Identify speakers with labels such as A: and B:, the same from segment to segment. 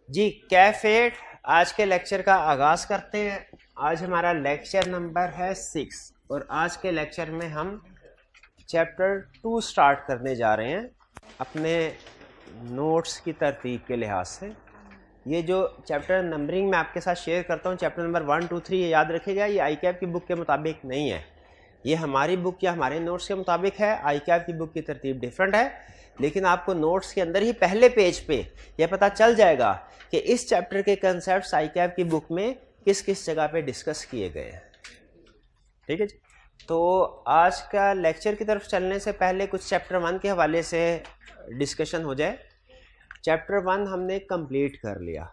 A: जी कैफेट आज के लेक्चर का आगाज़ करते हैं। आज हमारा लेक्चर नंबर है 6 और आज के लेक्चर में हम चैप्टर 2 स्टार्ट करने जा रहे हैं अपने नोट्स की तरतीब के लिहाज से। ये जो चैप्टर नंबरिंग मैं आपके साथ शेयर करता हूँ, चैप्टर नंबर 1, 2, 3, ये याद रखिएगा, ये आई कैप की बुक के मुताबिक नहीं है, ये हमारी बुक या हमारे नोट्स के मुताबिक है। आई कैप की बुक की तरतीब डिफरेंट है, लेकिन आपको नोट्स के अंदर ही पहले पेज पे यह पता चल जाएगा कि इस चैप्टर के कंसेप्ट्स आई कैप की बुक में किस किस जगह पे डिस्कस किए गए हैं। ठीक है जी। तो आज का लेक्चर की तरफ चलने से पहले कुछ चैप्टर 1 के हवाले से डिस्कशन हो जाए। चैप्टर 1 हमने कंप्लीट कर लिया,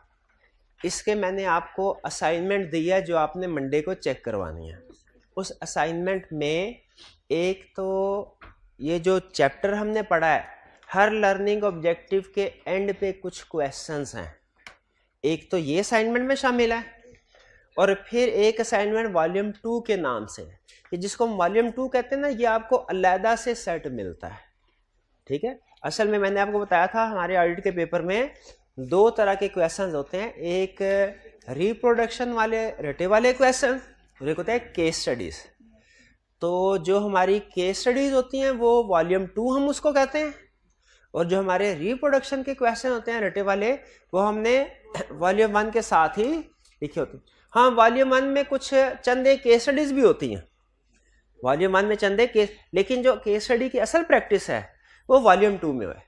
A: इसके मैंने आपको असाइनमेंट दिया जो आपने मंडे को चेक करवानी है। उस असाइनमेंट में एक तो ये जो चैप्टर हमने पढ़ा है, हर लर्निंग ऑब्जेक्टिव के एंड पे कुछ क्वेश्चंस हैं, एक तो ये असाइनमेंट में शामिल है, और फिर एक असाइनमेंट वॉल्यूम 2 के नाम से, ये जिसको हम वॉल्यूम 2 कहते हैं ना, ये आपको अलहदा से सेट मिलता है। ठीक है, असल में मैंने आपको बताया था हमारे ऑडिट के पेपर में दो तरह के क्वेश्चंस होते हैं, एक रिप्रोडक्शन वाले रटे वाले क्वेश्चन और एक होता है केस स्टडीज। तो जो हमारी केस स्टडीज होती हैं वो वॉल्यूम 2 हम उसको कहते हैं, और जो हमारे रिप्रोडक्शन के क्वेश्चन होते हैं रटे वाले वो हमने वॉल्यूम 1 के साथ ही लिखे होते हैं। हाँ, वॉल्यूम 1 में कुछ चंदे केस स्टडीज भी होती हैं, वॉल्यूम 1 में चंदे केस, लेकिन जो केस स्टडी की असल प्रैक्टिस है वो वॉल्यूम 2 में है।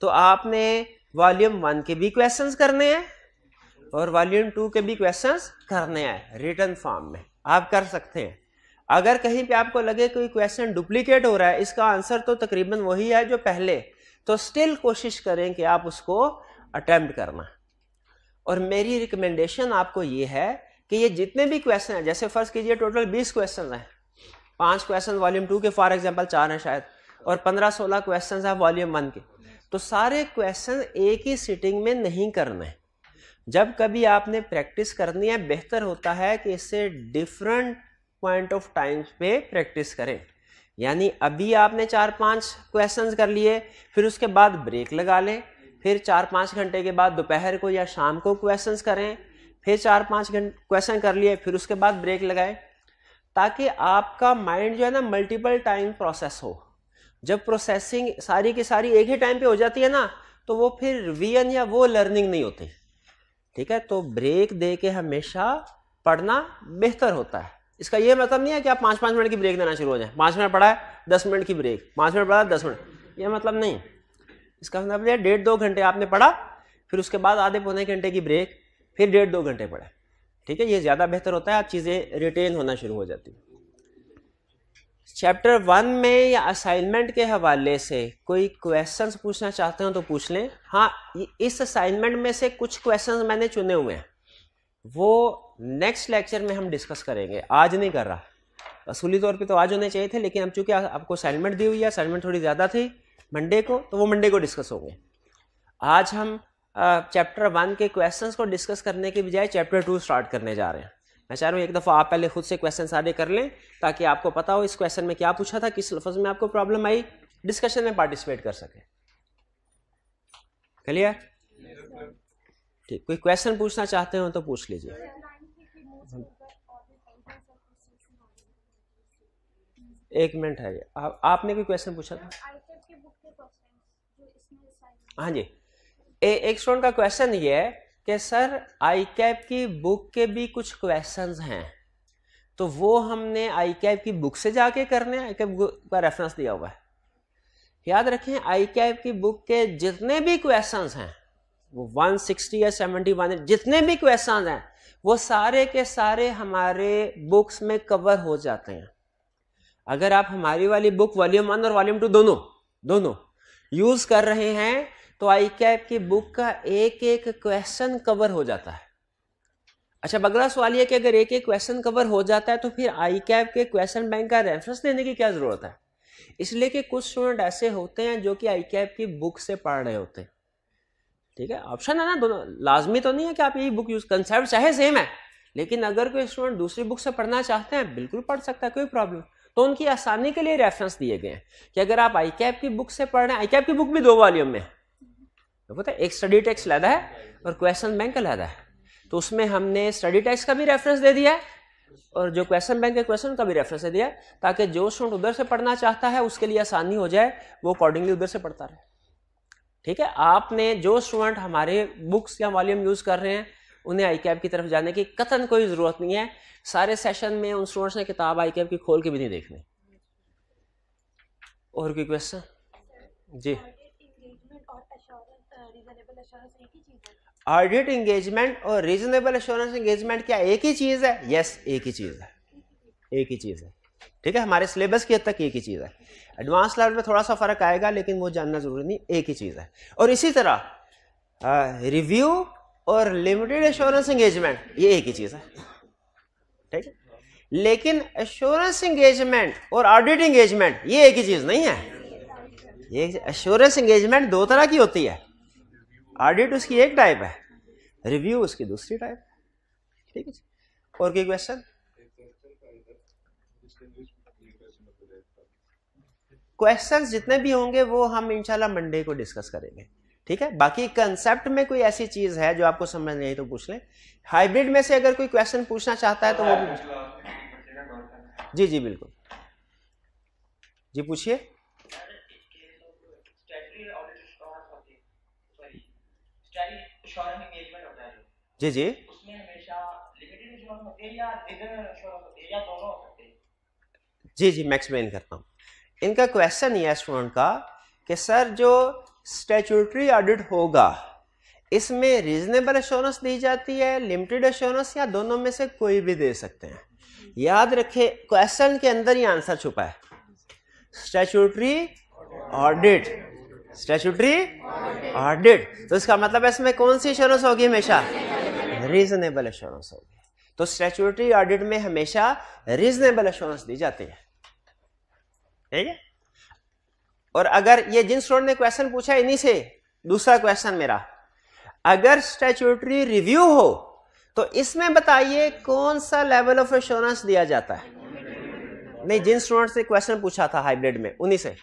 A: तो आपने वॉल्यूम 1 के भी क्वेश्चंस करने हैं और वॉल्यूम 2 के भी क्वेश्चंस करने हैं, रिटन फॉर्म में आप कर सकते हैं। अगर कहीं पे आपको लगे कोई क्वेश्चन डुप्लीकेट हो रहा है, इसका आंसर तो तकरीबन वही है जो पहले, तो स्टिल कोशिश करें कि आप उसको अटेम्प्ट करना। और मेरी रिकमेंडेशन आपको ये है कि ये जितने भी क्वेश्चन हैं, जैसे फर्ज कीजिए टोटल 20 क्वेश्चन हैं, 5 क्वेश्चन वॉल्यूम 2 के फॉर एग्जांपल 4 हैं शायद, और 15-16 क्वेश्चन हैं वॉल्यूम 1 के, तो सारे क्वेश्चन एक ही सिटिंग में नहीं करने। जब कभी आपने प्रैक्टिस करनी है, बेहतर होता है कि इससे डिफरेंट पॉइंट ऑफ टाइम पे प्रैक्टिस करें। यानी अभी आपने 4-5 क्वेश्चंस कर लिए, फिर उसके बाद ब्रेक लगा लें, फिर 4-5 घंटे के बाद दोपहर को या शाम को क्वेश्चंस करें, फिर 4-5 क्वेश्चन कर लिए, फिर उसके बाद ब्रेक लगाएं, ताकि आपका माइंड जो है ना मल्टीपल टाइम प्रोसेस हो। जब प्रोसेसिंग सारी की सारी एक ही टाइम पे हो जाती है ना, तो वो फिर रिवीजन या वो लर्निंग नहीं होती। ठीक है, तो ब्रेक दे के हमेशा पढ़ना बेहतर होता है। इसका ये मतलब नहीं है कि आप 5-5 मिनट की ब्रेक देना शुरू हो जाए, 5 मिनट पढ़ा है 10 मिनट की ब्रेक, 5 मिनट पढ़ा 10 मिनट, ये मतलब नहीं। इसका मतलब है 1.5-2 घंटे आपने पढ़ा, फिर उसके बाद आधे पौने घंटे की ब्रेक, फिर 1.5-2 घंटे पढ़े। ठीक है, ये ज़्यादा बेहतर होता है, आप चीज़ें रिटेन होना शुरू हो जाती है। चैप्टर 1 में या असाइनमेंट के हवाले से कोई क्वेश्चंस पूछना चाहते हो तो पूछ लें। हाँ, इस असाइनमेंट में से कुछ क्वेश्चंस मैंने चुने हुए हैं, वो नेक्स्ट लेक्चर में हम डिस्कस करेंगे, आज नहीं कर रहा। असूली तौर पे तो आज होने चाहिए थे, लेकिन अब चूंकि आपको असाइनमेंट दी हुई है, असाइनमेंट थोड़ी ज़्यादा थी मंडे को, तो वो मंडे को डिस्कस होंगे। आज हम चैप्टर 1 के क्वेश्चंस को डिस्कस करने के बजाय चैप्टर 2 स्टार्ट करने जा रहे हैं। मैं चाह रहा हूँ एक दफ़ा आप पहले खुद से क्वेश्चन सारे कर लें, ताकि आपको पता हो इस क्वेश्चन में क्या पूछा था, किस लफ्ज़ में आपको प्रॉब्लम आई, डिस्कशन में पार्टिसिपेट कर सके। क्लियर? ठीक, कोई क्वेश्चन पूछना चाहते हो तो पूछ लीजिए। एक मिनट है, आपने कोई क्वेश्चन पूछा था? हाँ जी, एक स्टूडेंट का क्वेश्चन ये है कि सर आई कैप की बुक के भी कुछ क्वेश्चंस हैं, तो वो हमने आई कैप की बुक से जाके करने हैं, आई कैप का रेफरेंस दिया हुआ है। याद रखें, आई कैप की बुक के जितने भी क्वेश्चंस हैं, वो 160 या 71 जितने भी क्वेश्चंस हैं, वो सारे के सारे हमारे बुक्स में कवर हो जाते हैं। अगर आप हमारी वाली बुक वॉल्यूम 1 और वॉल्यूम 2 दोनों यूज कर रहे हैं, तो आई कैप की बुक का एक एक क्वेश्चन कवर हो जाता है। अच्छा, अगला सवाल यह कि अगर एक एक क्वेश्चन कवर हो जाता है, तो फिर आई कैप के क्वेश्चन बैंक का रेफरेंस देने की क्या जरूरत है? इसलिए कि कुछ स्टूडेंट ऐसे होते हैं जो कि आई कैप की बुक से पढ़ रहे होते हैं। ठीक है, ऑप्शन है ना दोनों, लाजमी तो नहीं है कि आप यही बुक यूज, कंसेप्ट चाहे सेम है, लेकिन अगर कोई स्टूडेंट दूसरी बुक से पढ़ना चाहते हैं, बिल्कुल पढ़ सकता है, कोई प्रॉब्लम। तो उनकी आसानी के लिए रेफरेंस दिए गए हैं कि अगर आप आई कैप की बुक से पढ़ रहे हैं, आई कैप की बुक भी 2 वॉल्यूम में है, तो पता है एक स्टडी टेक्स्ट अलहदा है और क्वेश्चन बैंक अलग है। तो उसमें हमने स्टडी टेक्स्ट का भी रेफरेंस दे दिया है और जो क्वेश्चन बैंक के क्वेश्चन का भी रेफरेंस दे दिया है, ताकि जो स्टूडेंट उधर से पढ़ना चाहता है उसके लिए आसानी हो जाए, वो अकॉर्डिंगली उधर से पढ़ता रहे। ठीक है, आपने जो स्टूडेंट हमारे बुक्स या वॉल्यूम यूज कर रहे हैं उन्हें आईकैप की तरफ जाने की कतन कोई जरूरत नहीं है। सारे सेशन में उन स्टूडेंट्स ने किताब आईकैप की खोल के भी नहीं देखनी। और कोई क्वेश्चन? जी, ऑडिट एंगेजमेंट और रीजनेबल एश्योरेंस एंगेजमेंट क्या एक ही चीज है? यस, एक ही चीज है, एक ही चीज है। ठीक है, हमारे सिलेबस की हद तक एक ही चीज है। एडवांस लेवल में थोड़ा सा फर्क आएगा, लेकिन वो जानना जरूरी नहीं, एक ही चीज है। और इसी तरह रिव्यू और लिमिटेड एश्योरेंस एंगेजमेंट ये एक ही चीज है। ठीक है, लेकिन एश्योरेंस एंगेजमेंट और ऑडिट एंगेजमेंट ये एक ही चीज नहीं है। ये एश्योरेंस एंगेजमेंट दो तरह की होती है, ऑडिट उसकी एक टाइप है, रिव्यू उसकी दूसरी टाइप। ठीक है, और कोई क्वेश्चन? क्वेश्चंस जितने भी होंगे वो हम इंशाल्लाह मंडे को डिस्कस करेंगे। ठीक है, बाकी कंसेप्ट में कोई ऐसी चीज है जो आपको समझ नहीं आई तो पूछ लें। हाइब्रिड में से अगर कोई क्वेश्चन पूछना चाहता है तो वो भी। जी जी बिल्कुल, जी पूछिए। जी जी, उसमें हमेशा लिमिटेड एश्योरेंस होती है या रीजनेबल एश्योरेंस होती है या दोनों हो सकते हैं? जी जी, मैं एक्सप्लेन करता हूँ। इनका क्वेश्चन ये है स्टूडेंट का कि सर जो स्टैट्यूटरी ऑडिट होगा इसमें रीजनेबल एश्योरेंस दी जाती है, लिमिटेड एश्योरेंस, या दोनों में से कोई भी दे सकते हैं? याद रखे क्वेश्चन के अंदर ही आंसर छुपा है, स्टैट्यूटरी ऑडिट, स्टैट्यूटरी ऑडिट। तो इसका मतलब है इसमें कौन सी एश्योरेंस होगी? हमेशा रीजनेबल एश्योरेंस होगी। तो स्टैट्यूटरी ऑडिट में हमेशा रीजनेबल एश्योरेंस दी जाती है। ठीक है, और अगर ये जिन स्टूडेंट ने क्वेश्चन पूछा इन्हीं से दूसरा क्वेश्चन मेरा, अगर स्टैट्यूटरी रिव्यू हो तो इसमें बताइए कौन सा लेवल ऑफ एश्योरेंस दिया जाता है? नहीं, जिन स्टूडेंट से क्वेश्चन पूछा था हाइब्रिड में उन्हीं से।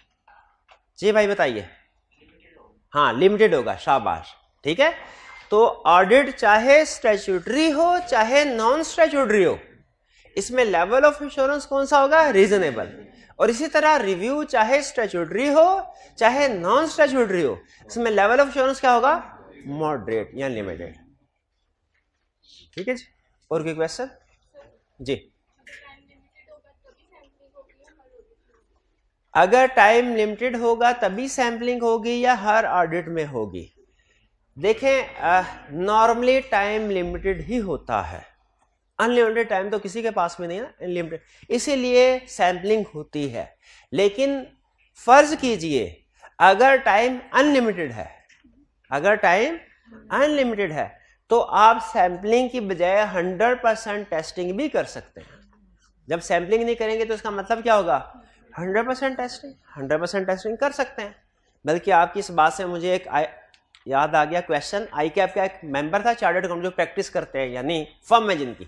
A: जी भाई बताइए। हाँ, लिमिटेड होगा, शाबाश। ठीक है, तो ऑडिट चाहे स्टैट्यूटरी हो चाहे नॉन स्टैट्यूटरी हो, इसमें लेवल ऑफ एश्योरेंस कौन सा होगा? रीजनेबल। और इसी तरह रिव्यू चाहे स्टैट्यूटरी हो चाहे नॉन स्टैट्यूटरी हो, इसमें लेवल ऑफ एश्योरेंस क्या होगा? मॉडरेट या लिमिटेड। ठीक है जी, और कोई क्वेश्चन? जी, अगर टाइम लिमिटेड होगा तभी सैंपलिंग होगी या हर ऑडिट में होगी? देखें, नॉर्मली टाइम लिमिटेड ही होता है, अनलिमिटेड टाइम तो किसी के पास में नहीं है, अनलिमिटेड, इसीलिए सैंपलिंग होती है। लेकिन फर्ज कीजिए अगर टाइम अनलिमिटेड है, अगर टाइम अनलिमिटेड है तो आप सैंपलिंग की बजाय 100% टेस्टिंग भी कर सकते हैं। जब सैंपलिंग नहीं करेंगे तो इसका मतलब क्या होगा? 100% टेस्टिंग, 100% टेस्टिंग कर सकते हैं। बल्कि आपकी इस बात से मुझे एक याद आ गया क्वेश्चन, आईकैप का एक मेंबर था चार्टर्ड अकाउंटेंट जो प्रैक्टिस करते हैं यानी फर्म में जिनकी,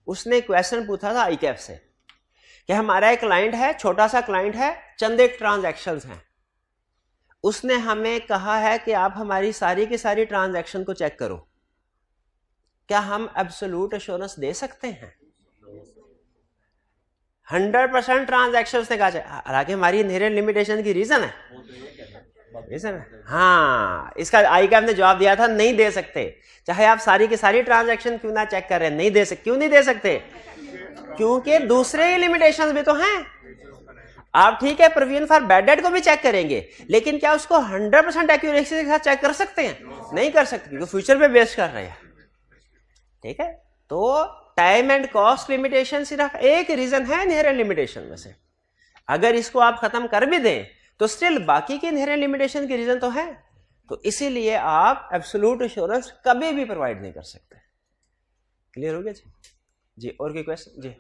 A: उसने क्वेश्चन पूछा था आईकैप से कि हमारा एक क्लाइंट है, छोटा सा क्लाइंट है, चंद एक ट्रांजैक्शंस हैं, उसने हमें कहा है कि आप हमारी सारी की सारी ट्रांजैक्शन को चेक करो, क्या हम एब्सोल्यूट एश्योरेंस दे सकते हैं? 100% ट्रांजैक्शन ने कहा, हालांकि हमारी इनहेरेंट लिमिटेशन की रीजन है, हाँ, इसका आईकैप ने जवाब दिया था नहीं दे सकते, चाहे आप सारी की सारी ट्रांजैक्शन क्यों ना चेक कर रहे हैं, नहीं दे सकते। क्यों नहीं दे सकते? क्योंकि दूसरे लिमिटेशंस भी तो हैं। आप ठीक है प्रोविजन फॉर बैड डेट को भी चेक करेंगे, लेकिन क्या उसको 100% एक्यूरेसी के साथ चेक कर सकते हैं? नहीं कर सकते, क्योंकि फ्यूचर पे बेस कर रहे हैं। ठीक है, तो टाइम एंड कॉस्ट लिमिटेशन सिर्फ एक रीजन है इनहेरेंट लिमिटेशन में से। अगर इसको आप खत्म कर भी दें तो स्टिल बाकी की इनहेरेंट लिमिटेशन की रीजन तो है, तो इसीलिए आप एब्सोल्यूट एश्योरेंस कभी भी प्रोवाइड नहीं कर सकते। क्लियर हो गया जी? जी, और कोई क्वेश्चन? जी,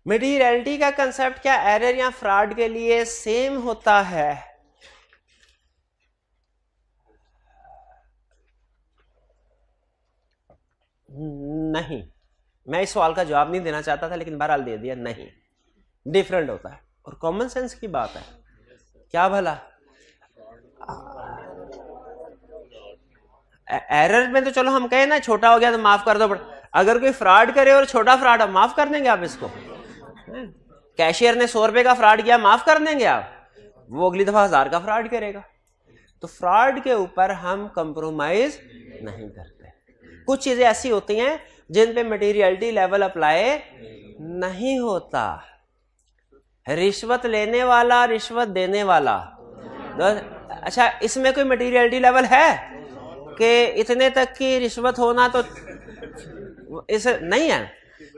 A: मटीरियलिटी का कंसेप्ट क्या एरर या फ्रॉड के लिए सेम होता है? नहीं, मैं इस सवाल का जवाब नहीं देना चाहता था लेकिन बहरहाल दे दिया, नहीं, डिफरेंट होता है। और कॉमन सेंस की बात है, क्या भला एरर में तो चलो हम कहें ना छोटा हो गया तो माफ कर दो, अगर कोई फ्रॉड करे और छोटा फ्रॉड, माफ कर देंगे आप इसको? कैशियर ने 100 रुपए का फ्रॉड किया, माफ कर देंगे आप? वो अगली दफा 1000 का फ्रॉड करेगा। तो फ्रॉड के ऊपर हम कंप्रोमाइज नहीं करते। कुछ चीजें ऐसी होती हैं जिन पे मटेरियलिटी लेवल अप्लाई नहीं होता। रिश्वत लेने वाला, रिश्वत देने वाला, अच्छा इसमें कोई मटेरियलिटी लेवल है कि इतने तक की रिश्वत होना तो इस नहीं है।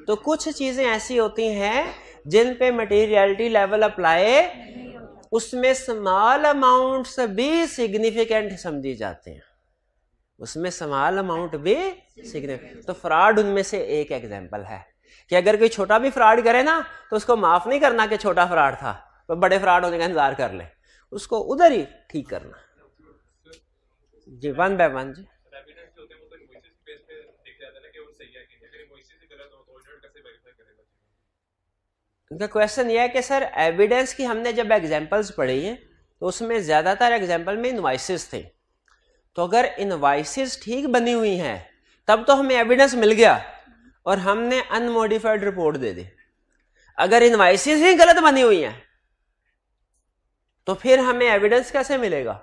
A: तो कुछ चीजें ऐसी होती हैं जिन पे मटेरियलिटी लेवल अप्लाई, उसमें स्मॉल अमाउंट्स भी सिग्निफिकेंट समझी जाते हैं, उसमें स्मॉल अमाउंट भी सिग्निफिकेंट। तो फ्रॉड उनमें से एक एग्जांपल है कि अगर कोई छोटा भी फ्रॉड करे ना तो उसको माफ नहीं करना कि छोटा फ्रॉड था, तो बड़े फ्रॉड होने का इंतजार कर ले, उसको उधर ही ठीक करना। जी वन बाय वन जी। उनका क्वेश्चन यह है कि सर एविडेंस की हमने जब एग्जांपल्स पढ़ी हैं तो उसमें ज्यादातर एग्जांपल में इनवॉइसेस थे, तो अगर इनवॉइसेस ठीक बनी हुई हैं तब तो हमें एविडेंस मिल गया और हमने अनमॉडिफाइड रिपोर्ट दे दी। अगर इनवॉइसेस ही गलत बनी हुई हैं तो फिर हमें एविडेंस कैसे मिलेगा?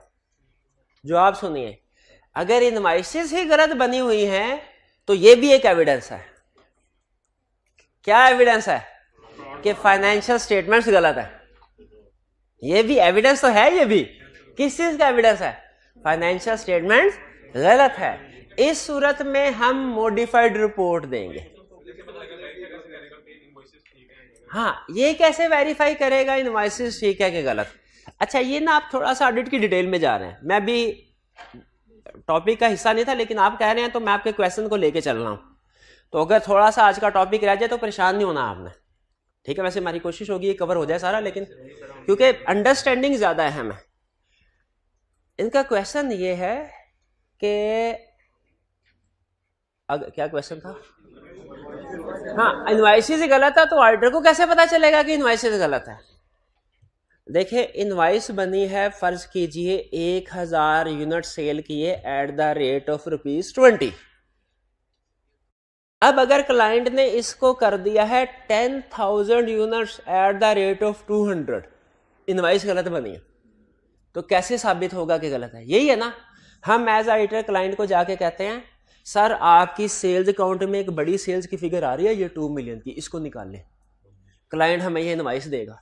A: जो आप सुनिए, अगर इनवॉइसेस ही गलत बनी हुई हैं तो यह भी एक एविडेंस है। क्या एविडेंस है? कि फाइनेंशियल स्टेटमेंट्स गलत है। ये भी एविडेंस तो है। ये भी किस चीज का एविडेंस है? फाइनेंशियल स्टेटमेंट्स गलत है। इस सूरत में हम मॉडिफाइड रिपोर्ट देंगे। हाँ, ये कैसे वेरीफाई करेगा इनवॉइसेस ठीक है कि गलत? अच्छा, ये ना आप थोड़ा सा ऑडिट की डिटेल में जा रहे हैं, मैं भी टॉपिक का हिस्सा नहीं था लेकिन आप कह रहे हैं तो मैं आपके क्वेश्चन को लेके चल रहा हूं। तो अगर थोड़ा सा आज का टॉपिक रह जाए तो परेशान नहीं होना आपने, ठीक है? वैसे हमारी कोशिश होगी ये कवर हो जाए सारा, लेकिन क्योंकि अंडरस्टैंडिंग ज्यादा अहम है। इनका क्वेश्चन ये है कि क्या क्वेश्चन था? हाँ, इनवॉइसेस गलत है तो ऑडिटर को कैसे पता चलेगा कि इनवॉइसेस गलत है? देखिए, इनवॉइस बनी है, फर्ज कीजिए 1000 यूनिट सेल किए एट द रेट ऑफ ₹20। अब अगर क्लाइंट ने इसको कर दिया है 10,000 units at the rate of 200, invoice गलत बनी है, तो कैसे साबित होगा कि गलत है? यही है ना, हम एज ऑडिटर क्लाइंट को जाके कहते हैं सर आपकी सेल्स अकाउंट में एक बड़ी सेल्स की फिगर आ रही है, ये 2 मिलियन की, इसको निकाल ले। क्लाइंट हमें ये इनवॉइस देगा।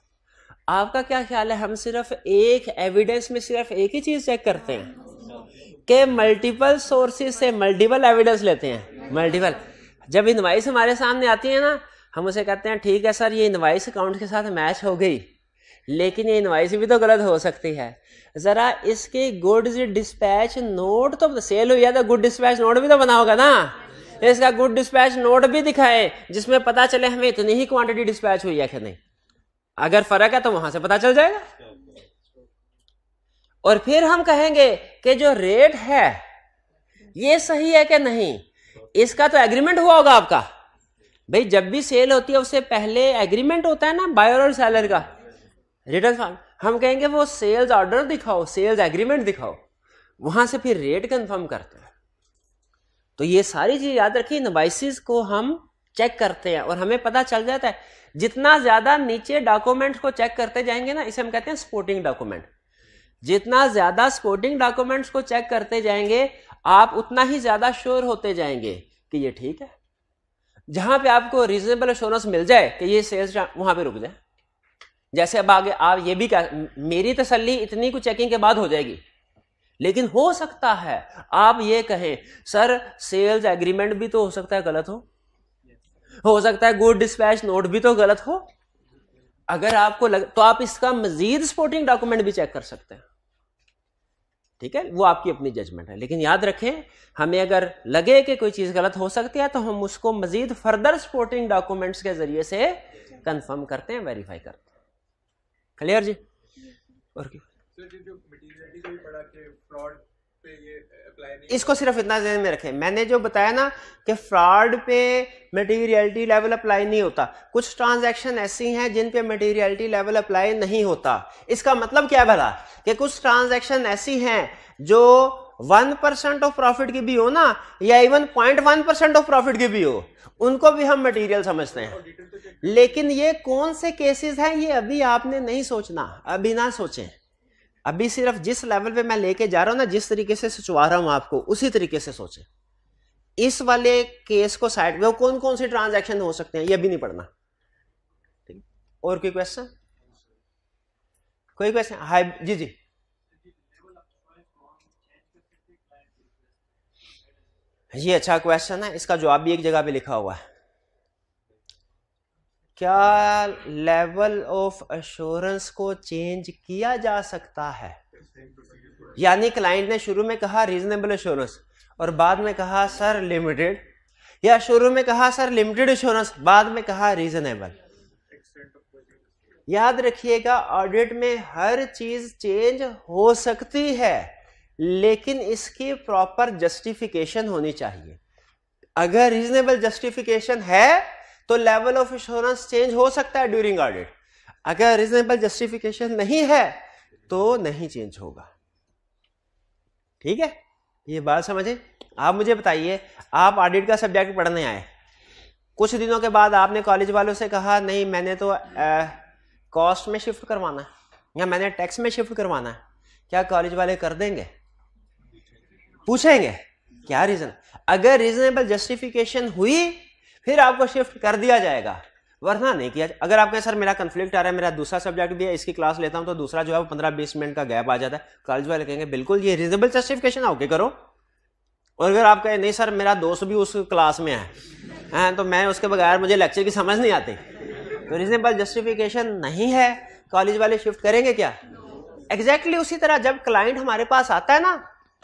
A: आपका क्या ख्याल है, हम सिर्फ एक एविडेंस में सिर्फ एक ही चीज चेक करते हैं कि मल्टीपल सोर्सेज से मल्टीपल एविडेंस लेते हैं? मल्टीपल। जब इनवॉइस हमारे सामने आती है ना, हम उसे कहते हैं ठीक है सर ये इनवॉइस अकाउंट के साथ मैच हो गई, लेकिन ये इनवॉइस भी तो गलत हो सकती है, जरा इसके गुड्स डिस्पैच नोट तो सेल हुई है तो गुड डिस्पैच नोट भी तो बना होगा ना, इसका गुड डिस्पैच नोट भी दिखाए जिसमें पता चले हमें इतनी ही क्वांटिटी डिस्पैच हुई है कि नहीं। अगर फर्क है तो वहां से पता चल जाएगा। और फिर हम कहेंगे कि जो रेट है ये सही है कि नहीं, इसका तो एग्रीमेंट हुआ होगा आपका। भाई जब भी सेल होती है उससे पहले एग्रीमेंट होता है ना बायर और सेलर का, रिटर्न फॉर्म। हम कहेंगे वो सेल्स ऑर्डर दिखाओ, सेल्स एग्रीमेंट दिखाओ, वहां से फिर रेट कंफर्म करते हैं। तो ये सारी चीज याद रखिए, इनवॉइसेस को हम चेक करते हैं और हमें पता चल जाता है। जितना ज्यादा नीचे डॉक्यूमेंट्स को चेक करते जाएंगे ना, इसे हम कहते हैं सपोर्टिंग डॉक्यूमेंट। जितना ज्यादा सपोर्टिंग डॉक्यूमेंट्स को चेक करते जाएंगे आप उतना ही ज्यादा श्योर होते जाएंगे कि ये ठीक है। जहां पे आपको रीजनेबल एश्योरेंस मिल जाए कि ये सेल्स, वहां पे रुक जाए। जैसे अब आगे आप ये भी कह, मेरी तसल्ली इतनी कुछ चेकिंग के बाद हो जाएगी, लेकिन हो सकता है आप ये कहें सर सेल्स एग्रीमेंट भी तो हो सकता है गलत हो सकता है गुड डिस्पैच नोट भी तो गलत हो। अगर आपको तो आप इसका मजीद सपोर्टिंग डॉक्यूमेंट भी चेक कर सकते हैं, ठीक है? वो आपकी अपनी जजमेंट है। लेकिन याद रखें, हमें अगर लगे कि कोई चीज गलत हो सकती है तो हम उसको मजीद फर्दर सपोर्टिंग डॉक्यूमेंट्स के जरिए से कंफर्म करते हैं, वेरीफाई करते हैं। क्लियर जी? और इसको सिर्फ इतना ध्यान में रखें, मैंने जो बताया ना कि फ्रॉड पे मटेरियलिटी लेवल अप्लाई नहीं होता। कुछ ट्रांजैक्शन ऐसी हैं जिन पे मटेरियलिटी लेवल अप्लाई नहीं होता। इसका मतलब क्या है भला? कि कुछ ट्रांजैक्शन ऐसी हैं जो 1% ऑफ प्रॉफिट की भी हो ना, या इवन 0.1% ऑफ प्रॉफिट की भी हो, उनको भी हम मटेरियल समझते हैं। लेकिन ये कौन से केसेस हैं, ये अभी आपने नहीं सोचना, अभी ना सोचें। अभी सिर्फ जिस लेवल पे मैं लेके जा रहा हूं ना, जिस तरीके से सोचवा रहा हूं आपको, उसी तरीके से सोचें। इस वाले केस को साइड में कौन कौन से ट्रांजैक्शन हो सकते हैं ये भी नहीं पढ़ना। ठीक, और कोई क्वेश्चन? कोई क्वेश्चन? हाय जी जी। ये अच्छा क्वेश्चन है, इसका जवाब भी एक जगह पे लिखा हुआ है। क्या लेवल ऑफ एश्योरेंस को चेंज किया जा सकता है? यानी क्लाइंट ने शुरू में कहा रीजनेबल एश्योरेंस और बाद में कहा सर लिमिटेड, या शुरू में कहा सर लिमिटेड एश्योरेंस, बाद में कहा रीजनेबल। याद रखिएगा, ऑडिट में हर चीज चेंज हो सकती है, लेकिन इसकी प्रॉपर जस्टिफिकेशन होनी चाहिए। अगर रीजनेबल जस्टिफिकेशन है तो लेवल ऑफ एश्योरेंस चेंज हो सकता है ड्यूरिंग ऑडिट। अगर रीजनेबल जस्टिफिकेशन नहीं है तो नहीं चेंज होगा। ठीक है, ये बात समझे? आप मुझे बताइए, आप ऑडिट का सब्जेक्ट पढ़ने आए, कुछ दिनों के बाद आपने कॉलेज वालों से कहा नहीं मैंने तो कॉस्ट में शिफ्ट करवाना है या मैंने टैक्स में शिफ्ट करवाना है, क्या कॉलेज वाले कर देंगे? पूछेंगे क्या रीजन? अगर रीजनेबल जस्टिफिकेशन हुई फिर आपको शिफ्ट कर दिया जाएगा, वरना नहीं किया। अगर आप कहें सर मेरा कंफ्लिक्ट आ रहा है, मेरा दूसरा सब्जेक्ट भी है, इसकी क्लास लेता हूं, तो दूसरा जो है वो 15-20 मिनट का गैप आ जाता है, कॉलेज वाले कहेंगे बिल्कुल ये रीजनेबल जस्टिफिकेशन ओके करो। और अगर आप कहें नहीं सर मेरा दोस्त भी उस क्लास में है तो मैं उसके बगैर मुझे लेक्चर की समझ नहीं आती, तो रीजनेबल जस्टिफिकेशन नहीं है, कॉलेज वाले शिफ्ट करेंगे क्या? एग्जैक्टली उसी तरह जब क्लाइंट हमारे पास आता है ना,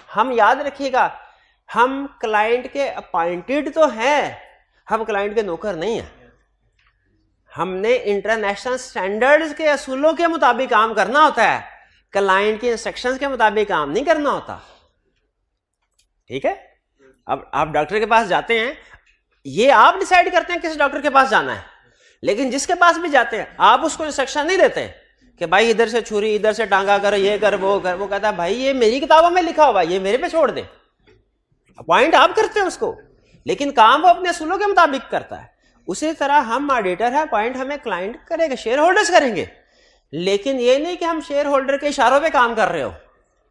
A: हम याद रखिएगा हम क्लाइंट के अपॉइंटेड तो हैं, हम क्लाइंट के नौकर नहीं है। हमने इंटरनेशनल स्टैंडर्ड्स के असूलों के मुताबिक काम करना होता है, क्लाइंट के इंस्ट्रक्शंस के मुताबिक काम नहीं करना होता। ठीक है, अब आप डॉक्टर के पास जाते हैं, ये आप डिसाइड करते हैं किस डॉक्टर के पास जाना है, लेकिन जिसके पास भी जाते हैं आप उसको इंस्ट्रक्शन नहीं देते कि भाई इधर से छुरी, इधर से टांगा कर, ये कर, वो कर। वो कहता है भाई ये मेरी किताबों में लिखा हुआ है, ये मेरे पे छोड़ दे। अपॉइंट आप करते हैं उसको, लेकिन काम वो अपने असूलों के मुताबिक करता है। उसी तरह हम ऑडिटर है, अपॉइंट हमें क्लाइंट करेंगे, शेयर होल्डर्स करेंगे, लेकिन ये नहीं कि हम शेयर होल्डर के इशारों पे काम कर रहे हो।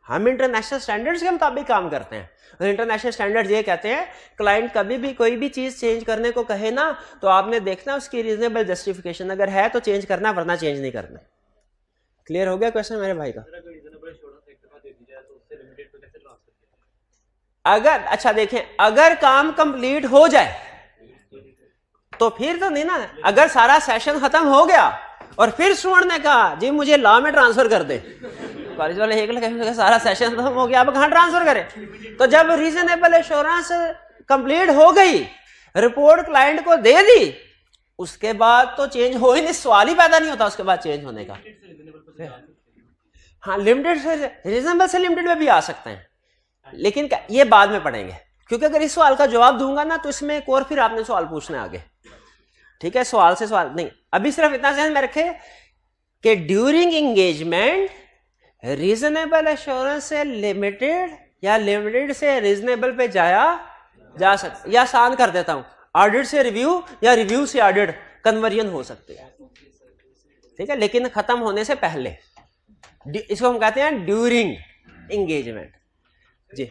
A: हम इंटरनेशनल स्टैंडर्ड्स के मुताबिक काम करते हैं, और इंटरनेशनल स्टैंडर्ड्स ये कहते हैं क्लाइंट कभी भी कोई भी चीज चेंज करने को कहे ना, तो आपने देखना उसकी रीजनेबल जस्टिफिकेशन अगर है तो चेंज करना, वरना चेंज नहीं करना। क्लियर हो गया क्वेश्चन मेरे भाई का? अगर अच्छा देखें, अगर काम कंप्लीट हो जाए तो फिर तो नहीं ना। अगर सारा सेशन खत्म हो गया और फिर स्टूडेंट ने कहा जी मुझे लॉ में ट्रांसफर कर दे, कॉलेज वाले एक लगे सारा सेशन खत्म हो गया, अब कहां ट्रांसफर करें? तो जब रीजनेबल एश्योरेंस कंप्लीट हो गई, रिपोर्ट क्लाइंट को दे दी, उसके बाद तो चेंज हो ही नहीं, सवाल ही पैदा नहीं होता उसके बाद चेंज होने का। हाँ, लिमिटेड से रीजनेबल से लिमिटेड में भी आ सकते हैं, लेकिन ये बाद में पढ़ेंगे, क्योंकि अगर इस सवाल का जवाब दूंगा ना तो इसमें एक और फिर आपने सवाल पूछना है आगे। ठीक है, सवाल से सवाल नहीं, अभी सिर्फ इतना ध्यान में रखे कि ड्यूरिंग एंगेजमेंट रीजनेबल एश्योरेंस से लिमिटेड या लिमिटेड से रीजनेबल पे जाया जा सकता, या आसान कर देता हूं, ऑडिट से रिव्यू या रिव्यू से ऑडिट कन्वर्जन हो सकते हैं। ठीक है, लेकिन खत्म होने से पहले, इसको हम कहते हैं ड्यूरिंग एंगेजमेंट। जी,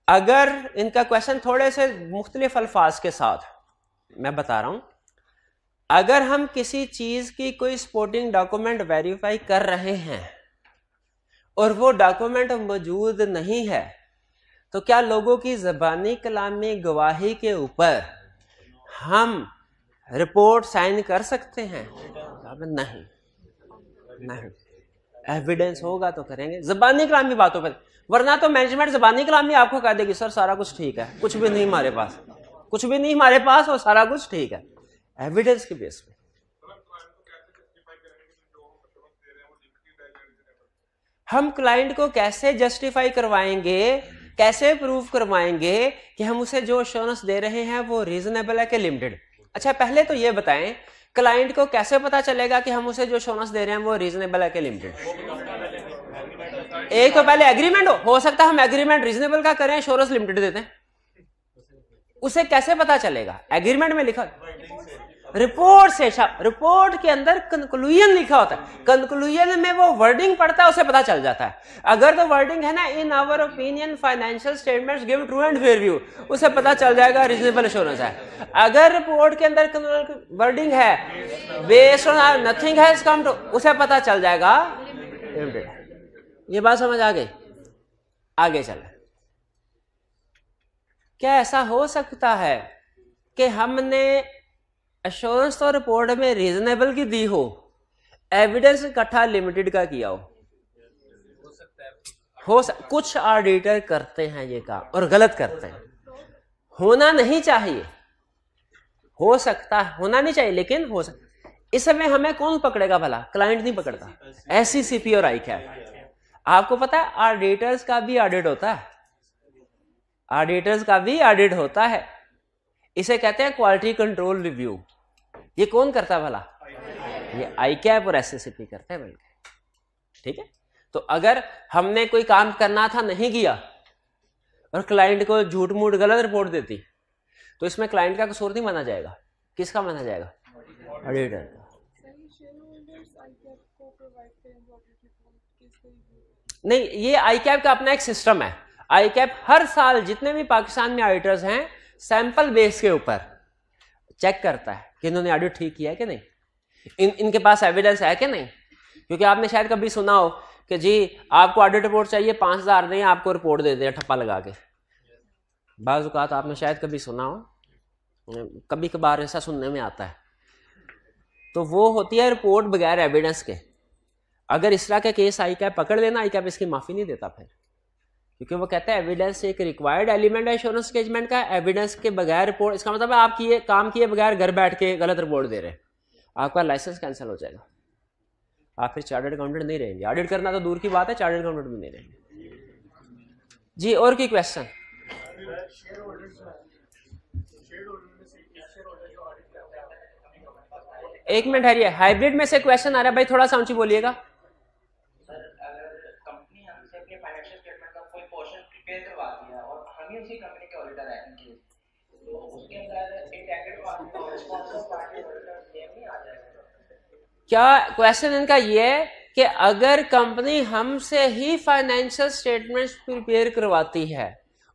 A: अगर इनका क्वेश्चन थोड़े से मुख्तलिफ अल्फाज के साथ मैं बता रहा हूं, अगर हम किसी चीज की कोई सपोर्टिंग डॉक्यूमेंट वेरीफाई कर रहे हैं और वो डॉक्यूमेंट मौजूद नहीं है, तो क्या लोगों की ज़बानी कलामी गवाही के ऊपर हम रिपोर्ट साइन कर सकते हैं? नहीं, नहीं, एविडेंस होगा तो करेंगे, ज़बानी कलामी बातों पर, वरना तो मैनेजमेंट ज़बानी कलामी आपको कह देगी सर सारा कुछ ठीक है, कुछ भी नहीं हमारे पास, कुछ भी नहीं हमारे पास और सारा कुछ ठीक है, एविडेंस के बेस पे। हम क्लाइंट को कैसे जस्टिफाई करवाएंगे, कैसे प्रूव करवाएंगे कि हम उसे जो एश्योरेंस दे रहे हैं वो रीजनेबल है कि लिमिटेड? अच्छा, पहले तो ये बताएं क्लाइंट को कैसे पता चलेगा कि हम उसे जो एश्योरेंस दे रहे हैं वो रीजनेबल है कि लिमिटेड? एक तो पहले एग्रीमेंट हो सकता है हम एग्रीमेंट रीजनेबल का करें, एश्योरेंस लिमिटेड देते हैं, उसे कैसे पता चलेगा? एग्रीमेंट में लिखा, रिपोर्ट से, रिपोर्ट के अंदर कंक्लूजन लिखा होता है, कंक्लूजन में वो वर्डिंग पढ़ता है, उसे पता चल जाता है। अगर तो वर्डिंग है ना, in our opinion financial statements give true and fair view, उसे पता चल जाएगा रीजनेबल एश्योरेंस है। अगर रिपोर्ट के अंदर वर्डिंग है based on nothing has come to, उसे पता चल जाएगा लिमिटेड। ये बात समझ आ गई? आगे चले। क्या ऐसा हो सकता है कि हमने एश्योरेंस तो रिपोर्ट में रीजनेबल की दी हो, एविडेंस इकट्ठा लिमिटेड का किया हो? कुछ ऑडिटर करते हैं ये काम और गलत करते हैं। होना नहीं चाहिए, हो सकता है, होना नहीं चाहिए लेकिन हो सकता। इस समय हमें कौन पकड़ेगा भला? क्लाइंट नहीं पकड़ता, SECP और ICAP। आपको पता है ऑडिटर्स का भी ऑडिट होता है, ऑडिटर्स का भी ऑडिट होता है, इसे कहते हैं क्वालिटी कंट्रोल रिव्यू। ये कौन करता है भला? ये ICAP और SECP करते हैं मिलकर, ठीक है। तो अगर हमने कोई काम करना था नहीं किया और क्लाइंट को झूठ मूठ गलत रिपोर्ट देती, तो इसमें क्लाइंट का कसूर नहीं माना जाएगा, किसका माना जाएगा? ऑडिटर का। नहीं, ये ICAP का अपना एक सिस्टम है। ICAP हर साल जितने भी पाकिस्तान में ऑडिटर्स हैं, सैंपल बेस के ऊपर चेक करता है कि इन्होंने ऑडिट ठीक किया है कि नहीं, इनके पास एविडेंस है कि नहीं। क्योंकि आपने शायद कभी सुना हो कि जी आपको ऑडिट रिपोर्ट चाहिए, 5,000 दें, आपको रिपोर्ट दे दें ठप्पा लगा के। बाज़ औक़ात आपने शायद कभी सुना हो, कभी कभार ऐसा सुनने में आता है। तो वो होती है रिपोर्ट बगैर एविडेंस के। अगर इस तरह के केस ICAP पकड़ लेना, ICAP इसकी माफ़ी नहीं देता फिर, क्योंकि वो कहता है एविडेंस एक रिक्वायर्ड एलिमेंट है एश्योरेंस एंगेजमेंट का। एविडेंस के बगैर रिपोर्ट, इसका मतलब है आप किए काम किए बगैर घर बैठ के गलत रिपोर्ट दे रहे हैं, आपका लाइसेंस कैंसिल हो जाएगा, आप फिर चार्टर्ड अकाउंटेंट नहीं रहेंगे। ऑडिट करना तो दूर की बात है, चार्टर्ड अकाउंटेंट भी नहीं रहेंगे। जी और कोई क्वेश्चन? एक मिनट है, हाइब्रिड में से क्वेश्चन आ रहा है भाई, थोड़ा सा ऊंची बोलिएगा।
B: उसी कंपनी के ऑडिटर है इनके, तो उसके अंदर इंटेंडेड पार्टी ऑडिटर सेम नहीं आ जाएगा?
A: क्या क्वेश्चन इनका ये है कि अगर कंपनी हमसे ही फाइनेंशियल स्टेटमेंट्स प्रिपेयर करवाती है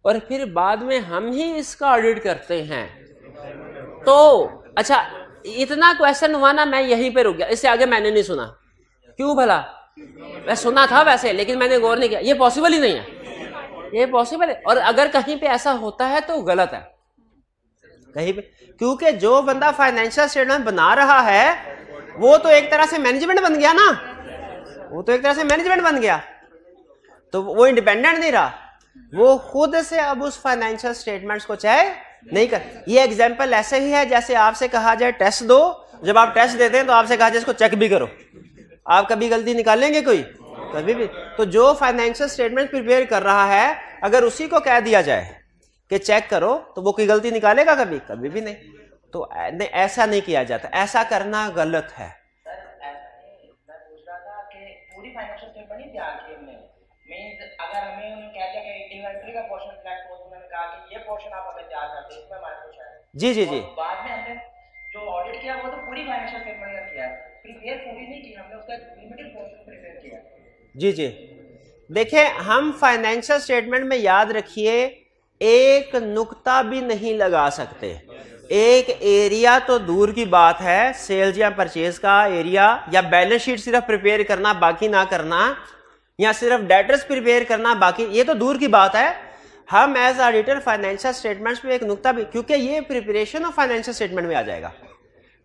A: और फिर बाद में हम ही इसका ऑडिट करते हैं, तो अच्छा इतना क्वेश्चन हुआ ना, मैं यहीं पे रुक गया, इससे आगे मैंने नहीं सुना। क्यों भला? मैं सुना था वैसे, लेकिन मैंने गौर नहीं किया। ये पॉसिबल ही नहीं है, ये पॉसिबल है। और अगर कहीं पे ऐसा होता है तो गलत है कहीं पे, क्योंकि जो बंदा फाइनेंशियल स्टेटमेंट बना रहा है वो तो एक तरह से मैनेजमेंट बन गया ना, वो तो एक तरह से मैनेजमेंट बन गया, तो वो इंडिपेंडेंट नहीं रहा, वो खुद से अब उस फाइनेंशियल स्टेटमेंट्स को चेक नहीं कर। ये एग्जांपल ऐसे ही है जैसे आपसे कहा जाए टेस्ट दो, जब आप टेस्ट देते हैं तो आपसे कहा जाए इसको चेक भी करो, आप कभी गलती निकालेंगे कोई? कभी भी। तो जो फाइनेंशियल स्टेटमेंट प्रिपेयर कर रहा है, अगर उसी को कह दिया जाए कि चेक करो, तो वो कोई गलती निकालेगा कभी? कभी भी नहीं। तो ऐसा नहीं किया जाता, ऐसा करना गलत है।
B: सर मैं पूछ रहा था कि पूरी फाइनेंशियल स्टेटमेंट नहीं तैयार की हमने, मींस अगर हमें उन्होंने कह दिया कि इन्वेंटरी का पोर्शन फ्लैट पोर्शन, उन्होंने कहा कि ये पोर्शन आप हमें तैयार कर दें, इसमें हमारे कुछ है।
A: जी जी जी।
B: बाद में हमने जो ऑडिट किया वो तो पूरी फाइनेंशियल स्टेटमेंट का किया है, प्रिपेयर पूरी नहीं की हमने, उसका लिमिटेड पोर्शन प्रिपेयर किया।
A: जी जी। देखिए, हम फाइनेंशियल स्टेटमेंट में याद रखिए एक नुक्ता भी नहीं लगा सकते। एक एरिया तो दूर की बात है, सेल्स या परचेज का एरिया, या बैलेंस शीट सिर्फ प्रिपेयर करना बाकी ना करना, या सिर्फ डेटर्स प्रिपेयर करना बाकी, ये तो दूर की बात है। हम एज ऑडिटर फाइनेंशियल स्टेटमेंट्स में एक नुक्ता भी, क्योंकि ये प्रिपरेशन ऑफ फाइनेंशियल स्टेटमेंट में आ जाएगा,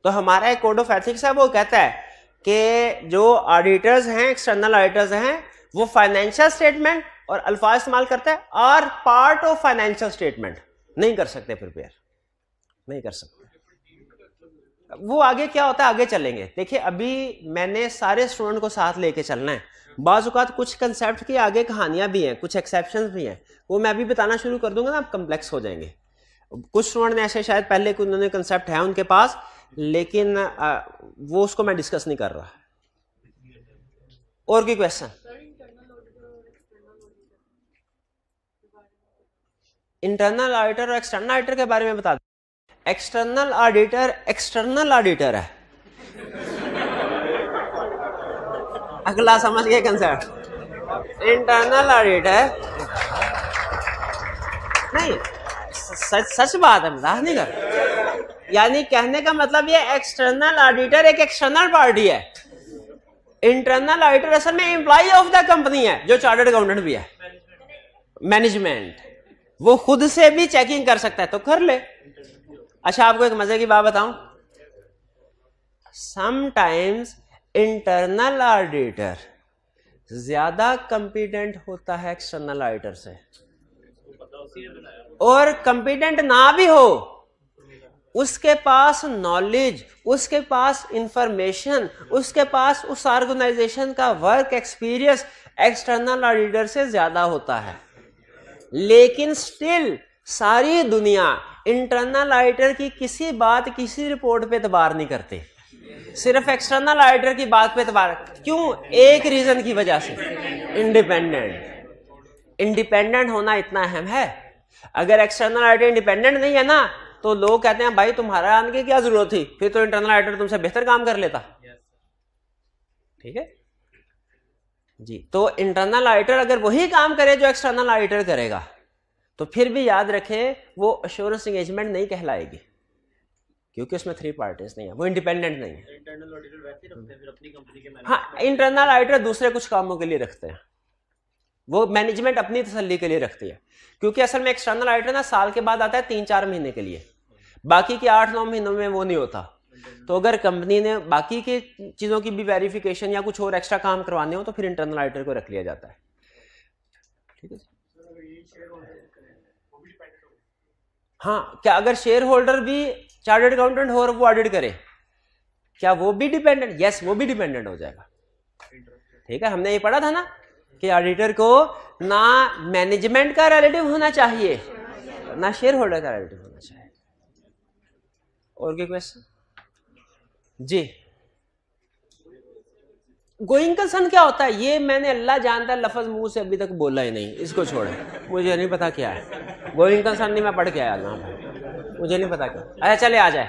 A: तो हमारा एक कोड ऑफ एथिक्स है, वो कहता है कि जो ऑडिटर्स हैं, एक्सटर्नल ऑडिटर्स हैं, वो फाइनेंशियल स्टेटमेंट और अल्फाज इस्तेमाल करता है और पार्ट ऑफ फाइनेंशियल स्टेटमेंट नहीं कर सकते, प्रिपेयर नहीं कर सकते। वो आगे क्या होता है, आगे चलेंगे। देखिए, अभी मैंने सारे स्टूडेंट को साथ लेके चलना है। बाज़ औक़ात कुछ कंसेप्ट की आगे कहानियां भी हैं, कुछ एक्सेप्शंस भी हैं, वो मैं अभी बताना शुरू कर दूंगा ना, आप कम्प्लेक्स हो जाएंगे। कुछ स्टूडेंट ने ऐसे शायद पहले उन्होंने कंसेप्ट है उनके पास, लेकिन वो उसको मैं डिस्कस नहीं कर रहा। और कोई क्वेश्चन? इंटरनल ऑडिटर और एक्सटर्नल ऑडिटर के बारे में बता दो। एक्सटर्नल ऑडिटर है। अगला समझ गए कंसेप्ट? इंटरनल ऑडिटर नहीं, सच बात है, मजाक नहीं कर। यानी कहने का मतलब ये एक्सटर्नल ऑडिटर एक एक्सटर्नल पार्टी है। इंटरनल ऑडिटर असल में एम्प्लॉय ऑफ द कंपनी है, जो चार्टर्ड अकाउंटेंट भी है, मैनेजमेंट। वो खुद से भी चेकिंग कर सकता है तो कर ले। अच्छा, आपको एक मजे की बात बताऊं, समटाइम्स इंटरनल ऑडिटर ज्यादा कंपिटेंट होता है एक्सटर्नल ऑडिटर से, और कंपिटेंट ना भी हो, उसके पास नॉलेज, उसके पास इंफॉर्मेशन, उसके पास उस ऑर्गेनाइजेशन का वर्क एक्सपीरियंस एक्सटर्नल ऑडिटर से ज्यादा होता है। लेकिन स्टिल सारी दुनिया इंटरनल ऑडिटर की किसी बात, किसी रिपोर्ट पे एतबार नहीं करते, सिर्फ एक्सटर्नल ऑडिटर की बात पे एतबार। क्यों? एक रीजन की वजह से, इंडिपेंडेंट होना इतना अहम है। अगर एक्सटर्नल ऑडिटर इंडिपेंडेंट नहीं है ना, तो लोग कहते हैं भाई तुम्हारा आने की क्या जरूरत थी, फिर तो इंटरनल ऑडिटर तुमसे बेहतर काम कर लेता। ठीक है जी। तो इंटरनल ऑडिटर अगर वही काम करे जो एक्सटर्नल ऑडिटर करेगा, तो फिर भी याद रखें वो एश्योरेंस एंगेजमेंट नहीं कहलाएगी, क्योंकि उसमें 3 पार्टीज नहीं है, वो इंडिपेंडेंट नहीं है। इंटरनल ऑडिटर वैसे रखते हैं फिर अपनी कंपनी के मैनेजर। हाँ, इंटरनल ऑडिटर दूसरे कुछ कामों के लिए रखते हैं, वो मैनेजमेंट अपनी तसल्ली के लिए रखती है। क्योंकि असल में एक्सटर्नल ऑडिटर ना साल के बाद आता है 3-4 महीने के लिए, बाकी के 8-9 महीनों में वो नहीं होता। तो अगर कंपनी ने बाकी की चीजों की भी वेरिफिकेशन या कुछ और एक्स्ट्रा काम करवाने हो, तो फिर इंटरनल ऑडिटर को रख लिया जाता है। ठीक है। हाँ, क्या अगर शेयर होल्डर भी चार्टर्ड अकाउंटेंट हो और वो ऑडिट करे, क्या वो भी डिपेंडेंट? यस, वो भी डिपेंडेंट हो जाएगा। ठीक है, हमने ये पढ़ा था ना कि ऑडिटर को ना मैनेजमेंट का रिलेटिव होना चाहिए, ना शेयर होल्डर का रिलेटिव होना चाहिए। और क्या क्वेश्चन? जी, गोइंग कंसर्न क्या होता है? ये मैंने अल्लाह जानता है लफ्ज मुंह से अभी तक बोला ही नहीं, इसको छोड़े, मुझे नहीं पता क्या है गोइंग कंसर्न। नहीं, मैं पढ़ के आया ना, मुझे नहीं पता क्या। अच्छा चले, आ जाए।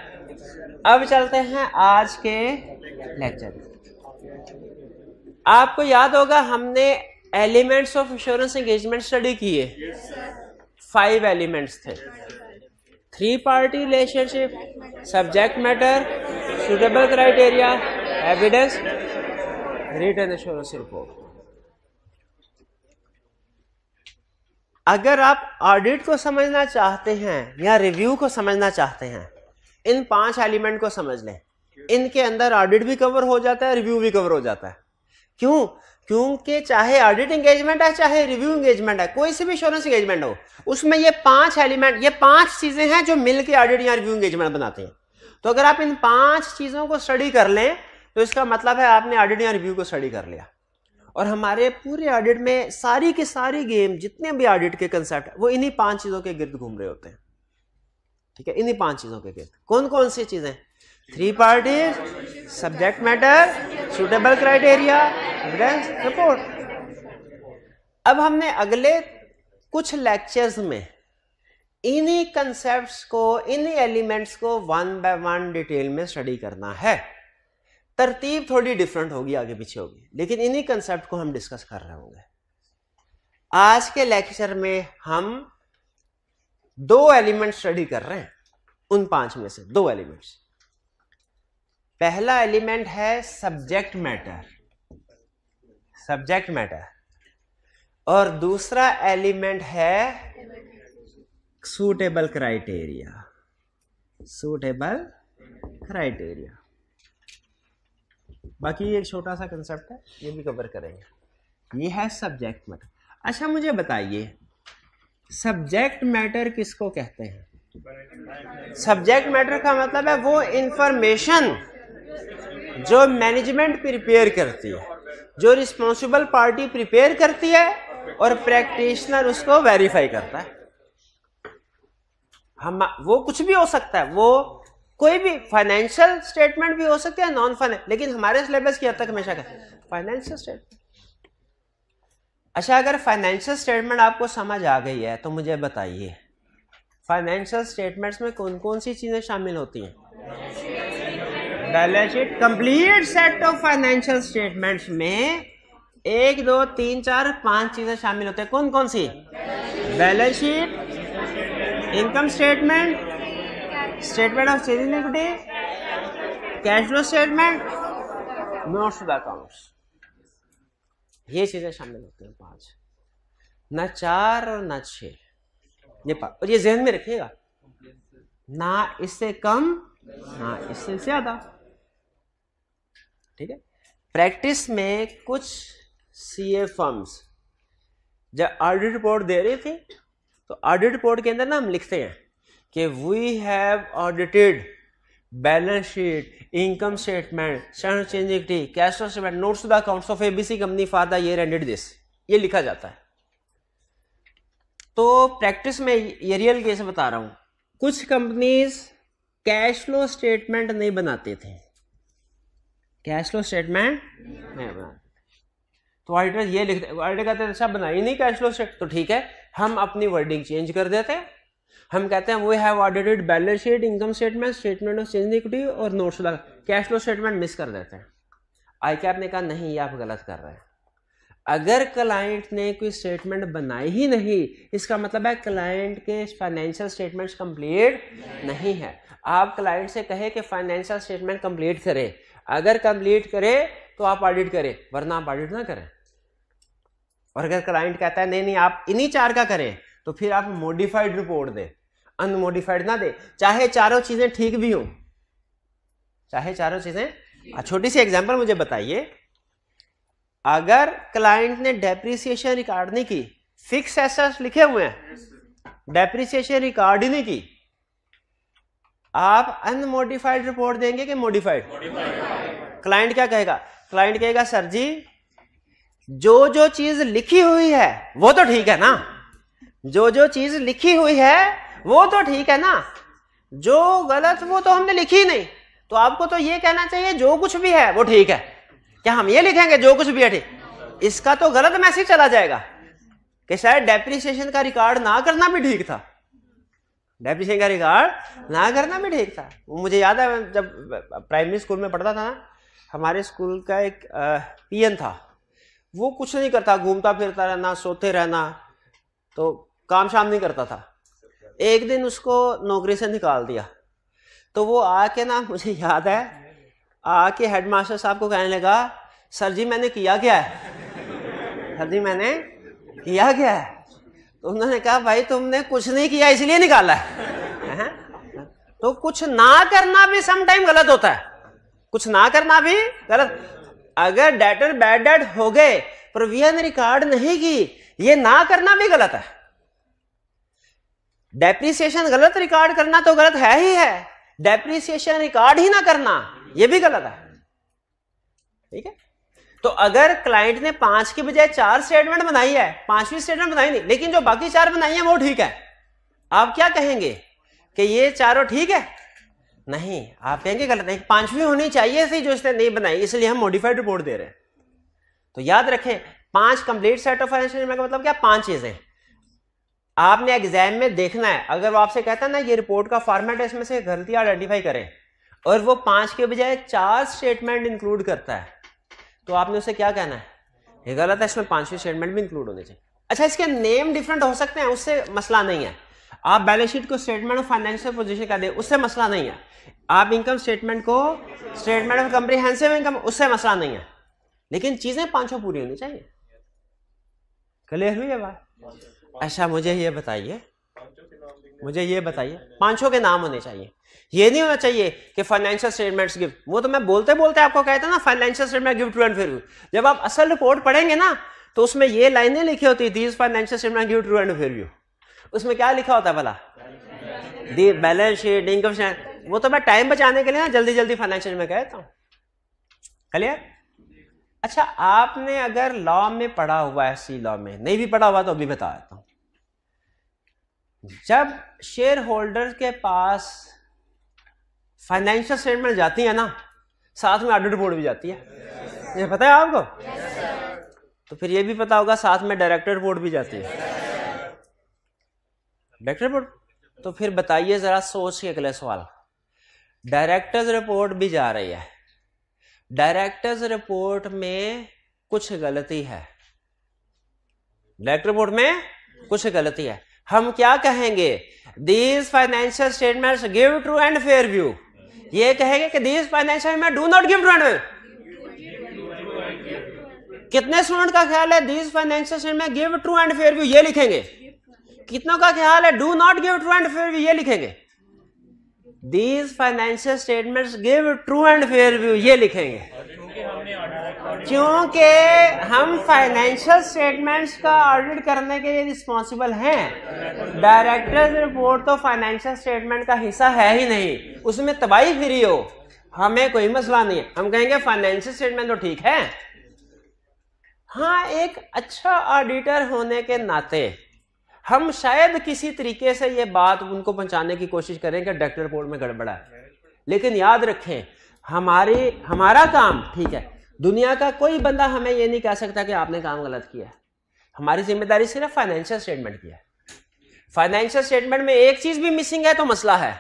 A: अब चलते हैं आज के लेक्चर। आपको याद होगा हमने elements of assurance engagement study किए। 5 एलिमेंट्स थे: 3 party relationship, subject matter, suitable criteria, evidence, written assurance report. अगर आप ऑडिट को समझना चाहते हैं या रिव्यू को समझना चाहते हैं, इन 5 एलिमेंट को समझ लें। इनके अंदर ऑडिट भी कवर हो जाता है, रिव्यू भी कवर हो जाता है। क्यों? क्योंकि चाहे ऑडिट एंगेजमेंट है, चाहे रिव्यू एंगेजमेंट है, कोई से भी एश्योरेंस एंगेजमेंट हो, उसमें ये 5 एलिमेंट, ये 5 चीजें हैं जो मिलकर ऑडिट या रिव्यू एंगेजमेंट बनाते हैं। तो अगर आप इन 5 चीजों को स्टडी कर लें, तो इसका मतलब है आपने ऑडिट या रिव्यू को स्टडी कर लिया। और हमारे पूरे ऑडिट में सारी की सारी गेम, जितने भी ऑडिट के कंसेप्ट, वो इन्हीं 5 चीजों के गिर्द घूम रहे होते हैं। ठीक है, इन्हीं 5 चीजों के गिर्द। कौन कौन सी चीजें? 3 parties, subject matter, suitable criteria, evidence, report. अब हमने अगले कुछ लेक्चर्स में इन्हीं कंसेप्ट्स को, इन्हीं एलिमेंट्स को 1 बाय 1 डिटेल में स्टडी करना है। तरतीब थोड़ी डिफरेंट होगी, आगे पीछे होगी, लेकिन इन्हीं कंसेप्ट को हम डिस्कस कर रहे होंगे। आज के लेक्चर में हम 2 एलिमेंट स्टडी कर रहे हैं, उन 5 में से 2 एलिमेंट्स। पहला एलिमेंट है सब्जेक्ट मैटर, और दूसरा एलिमेंट है सूटेबल क्राइटेरिया। बाकी एक छोटा सा कंसेप्ट है, ये भी कवर करेंगे। ये है सब्जेक्ट मैटर। अच्छा, मुझे बताइए सब्जेक्ट मैटर किसको कहते हैं? सब्जेक्ट मैटर का मतलब है वो इंफॉर्मेशन जो मैनेजमेंट प्रिपेयर करती है, जो रिस्पॉन्सिबल पार्टी प्रिपेयर करती है और प्रैक्टिशनर उसको वेरीफाई करता है। हम वो कुछ भी हो सकता है, वो कोई भी फाइनेंशियल स्टेटमेंट भी हो सकते हैं, नॉन फाइनेंशियल, लेकिन हमारे सिलेबस की हद तक हमेशा फाइनेंशियल स्टेटमेंट। अच्छा, अगर फाइनेंशियल स्टेटमेंट आपको समझ आ गई है तो मुझे बताइए फाइनेंशियल स्टेटमेंट्स में कौन कौन सी चीजें शामिल होती हैं? Balance sheet, complete set of financial statements में 1 2 3 4 5 चीजें शामिल होती हैं। कौन कौन सी? Balance sheet, income statement, statement of change in equity, cash flow statement, notes to the accounts. ये चीजें शामिल होती हैं 5, ना 4 और ना 6, ये 5। और ये ज़हन में रखिएगा, ना इससे कम ना इससे ज्यादा, ठीक है। प्रैक्टिस में कुछ सीए फर्म्स जब ऑडिट रिपोर्ट दे रही थी तो ऑडिट रिपोर्ट के अंदर ना हम लिखते हैं कि we have audited balance sheet, income statement, standard change equity, cash flow statement, notes to the accounts of ABC company for the year ended this, ये लिखा जाता है। तो प्रैक्टिस में ये रियल केस बता रहा हूं, कुछ कंपनीज कैश फ्लो स्टेटमेंट नहीं बनाते थे, कैश फ्लो स्टेटमेंट नहीं बनाते, तो ऑडिटर ये लिखते, ऑडिटर कहते हैं अच्छा बनाई नहीं कैश फ्लो स्टेटमेंट, तो ठीक है हम अपनी वर्डिंग चेंज कर देते हैं, हम कहते हैं we have audited balance sheet, income statement, statement of change in equity और नोट्स लगा, कैश फ्लो स्टेटमेंट मिस कर देते हैं। आईकैप ने कहा नहीं, ये आप गलत कर रहे हैं। अगर क्लाइंट ने कोई स्टेटमेंट बनाई ही नहीं, इसका मतलब है क्लाइंट के फाइनेंशियल स्टेटमेंट्स कंप्लीट नहीं है। आप क्लाइंट से कहे कि फाइनेंशियल स्टेटमेंट कंप्लीट करें, अगर कंप्लीट करे तो आप ऑडिट करें, वरना आप ऑडिट ना करें। और अगर क्लाइंट कहता है नहीं नहीं आप इन्हीं 4 का करें, तो फिर आप मॉडिफाइड रिपोर्ट दें, अनमॉडिफाइड ना दे, चाहे चारों चीजें ठीक भी हों, चाहे चारों चीजें। छोटी सी एग्जांपल मुझे बताइए, अगर क्लाइंट ने डेप्रिसिएशन रिकॉर्ड नहीं की, फिक्स एसेट्स लिखे हुए हैं, डेप्रिसिएशन रिकॉर्ड ही नहीं की, आप अनमॉडिफाइड रिपोर्ट देंगे कि मॉडिफाइड? क्लाइंट क्या कहेगा? क्लाइंट कहेगा सर जी जो जो चीज लिखी हुई है वो तो ठीक है ना, जो जो चीज लिखी हुई है वो तो ठीक है ना, जो गलत वो तो हमने लिखी नहीं, तो आपको तो ये कहना चाहिए जो कुछ भी है वो ठीक है। क्या हम ये लिखेंगे जो कुछ भी है ठीक? इसका तो गलत मैसेज चला जाएगा कि शायद डेप्रिसिएशन का रिकॉर्ड ना करना भी ठीक था, डेप्रिसिएशन का रिकॉर्ड ना करना भी ठीक था। वो मुझे याद है जब प्राइमरी स्कूल में पढ़ता था ना, हमारे स्कूल का एक पीएन था, वो कुछ नहीं करता, घूमता फिरता रहना, सोते रहना, तो काम शाम नहीं करता था। एक दिन उसको नौकरी से निकाल दिया, तो वो आके ना, मुझे याद है, आके हेडमास्टर साहब को कहने लगा सर जी मैंने किया क्या है, सर जी मैंने किया क्या है? तो उन्होंने कहा भाई तुमने कुछ नहीं किया इसलिए निकाला है। तो कुछ ना करना भी सम टाइम गलत होता है, कुछ ना करना भी गलत। अगर डेटर बैड डेट हो गए, प्रोविजन रिकॉर्ड नहीं की, ये ना करना भी गलत है। डेप्रिसिएशन गलत रिकॉर्ड करना तो गलत है ही है, डेप्रिसिएशन रिकॉर्ड ही ना करना ये भी गलत है, ठीक है। तो अगर क्लाइंट ने 5 के बजाय 4 स्टेटमेंट बनाई है, 5वीं स्टेटमेंट बनाई नहीं, लेकिन जो बाकी 4 बनाई है वो ठीक है, आप क्या कहेंगे कि ये चारों ठीक है? नहीं, आप कहेंगे गलत नहीं, 5वीं होनी चाहिए थी जो इसने नहीं बनाई, इसलिए हम मॉडिफाइड रिपोर्ट दे रहे हैं। तो याद रखें 5 complete set of financial statement का मतलब क्या? 5 चीजें आपने एग्जाम में देखना है। अगर वो आपसे कहता है ना ये रिपोर्ट का फॉर्मेट है, इसमें से गलतियां आइडेंटिफाई करें, और वो 5 के बजाय 4 स्टेटमेंट इंक्लूड करता है, तो आपने उसे क्या कहना है? ये गलत है, इसमें 5वीं स्टेटमेंट भी इंक्लूड होने चाहिए। अच्छा, इसके नेम डिफरेंट हो सकते हैं, उससे मसला नहीं है। आप बैलेंस शीट को स्टेटमेंट ऑफ फाइनेंशियल पोजीशन का दे, उससे मसला नहीं है। आप इनकम स्टेटमेंट को स्टेटमेंट ऑफ कॉम्प्रिहेंसिव इनकम, उससे मसला नहीं है, लेकिन चीजें 5 पूरी होनी चाहिए। क्लियर हुई है बात? अच्छा, मुझे ये बताइए 5 के नाम होने चाहिए। ये नहीं होना चाहिए कि फाइनेंशियल स्टेटमेंट्स गिव, वो तो मैं बोलते बोलते आपको कहता ना financial statement give true and fair view. जब आप असल रिपोर्ट पढ़ेंगे ना तो उसमें ये लाइनें लिखी होती, these financial statement give true and fair view. उसमें क्या लिखा होता है भला? The balance sheet, income statement. वो तो मैं टाइम बचाने के लिए ना जल्दी जल्दी फाइनेंशियल में कहता हूँ। क्लियर? अच्छा, आपने अगर लॉ में पढ़ा हुआ है, सी लॉ में नहीं भी पढ़ा हुआ तो अभी बता देता हूं। जब शेयर होल्डर के पास फाइनेंशियल स्टेटमेंट जाती है ना, साथ में ऑडिट रिपोर्ट भी जाती है, ये पता है आपको? तो फिर ये भी पता होगा साथ में डायरेक्टर रिपोर्ट भी जाती है, डायरेक्टर रिपोर्ट। तो फिर बताइए जरा सोच के अगले सवाल, डायरेक्टर्स रिपोर्ट भी जा रही है, डायरेक्टर्स रिपोर्ट में कुछ गलती है, डायरेक्टर रिपोर्ट में कुछ गलती है, हम क्या कहेंगे? These financial statements give true and fair view. ये कहेंगे कि these financial statement do not give true and fair. कितने स्टूडेंट का ख्याल है these financial statement give true and fair view? ये लिखेंगे। कितनों का ख्याल है do not give true and fair view? ये लिखेंगे। These financial statements give true and fair view, ये लिखेंगे। क्योंकि हम फाइनेंशियल स्टेटमेंट्स का ऑडिट करने के लिए रिस्पॉन्सिबल हैं। डायरेक्टर्स रिपोर्ट तो फाइनेंशियल स्टेटमेंट का हिस्सा है ही नहीं, उसमें तबाही फिरी हो, हमें कोई मसला नहीं है, हम कहेंगे फाइनेंशियल स्टेटमेंट तो ठीक है। हाँ, एक अच्छा ऑडिटर होने के नाते हम शायद किसी तरीके से ये बात उनको पहुंचाने की कोशिश करें कि डायरेक्टर रिपोर्ट में गड़बड़ा है, लेकिन याद रखें हमारा काम ठीक है, दुनिया का कोई बंदा हमें ये नहीं कह सकता कि आपने काम गलत किया है। हमारी जिम्मेदारी सिर्फ फाइनेंशियल स्टेटमेंट की है। फाइनेंशियल स्टेटमेंट में एक चीज भी मिसिंग है तो मसला है,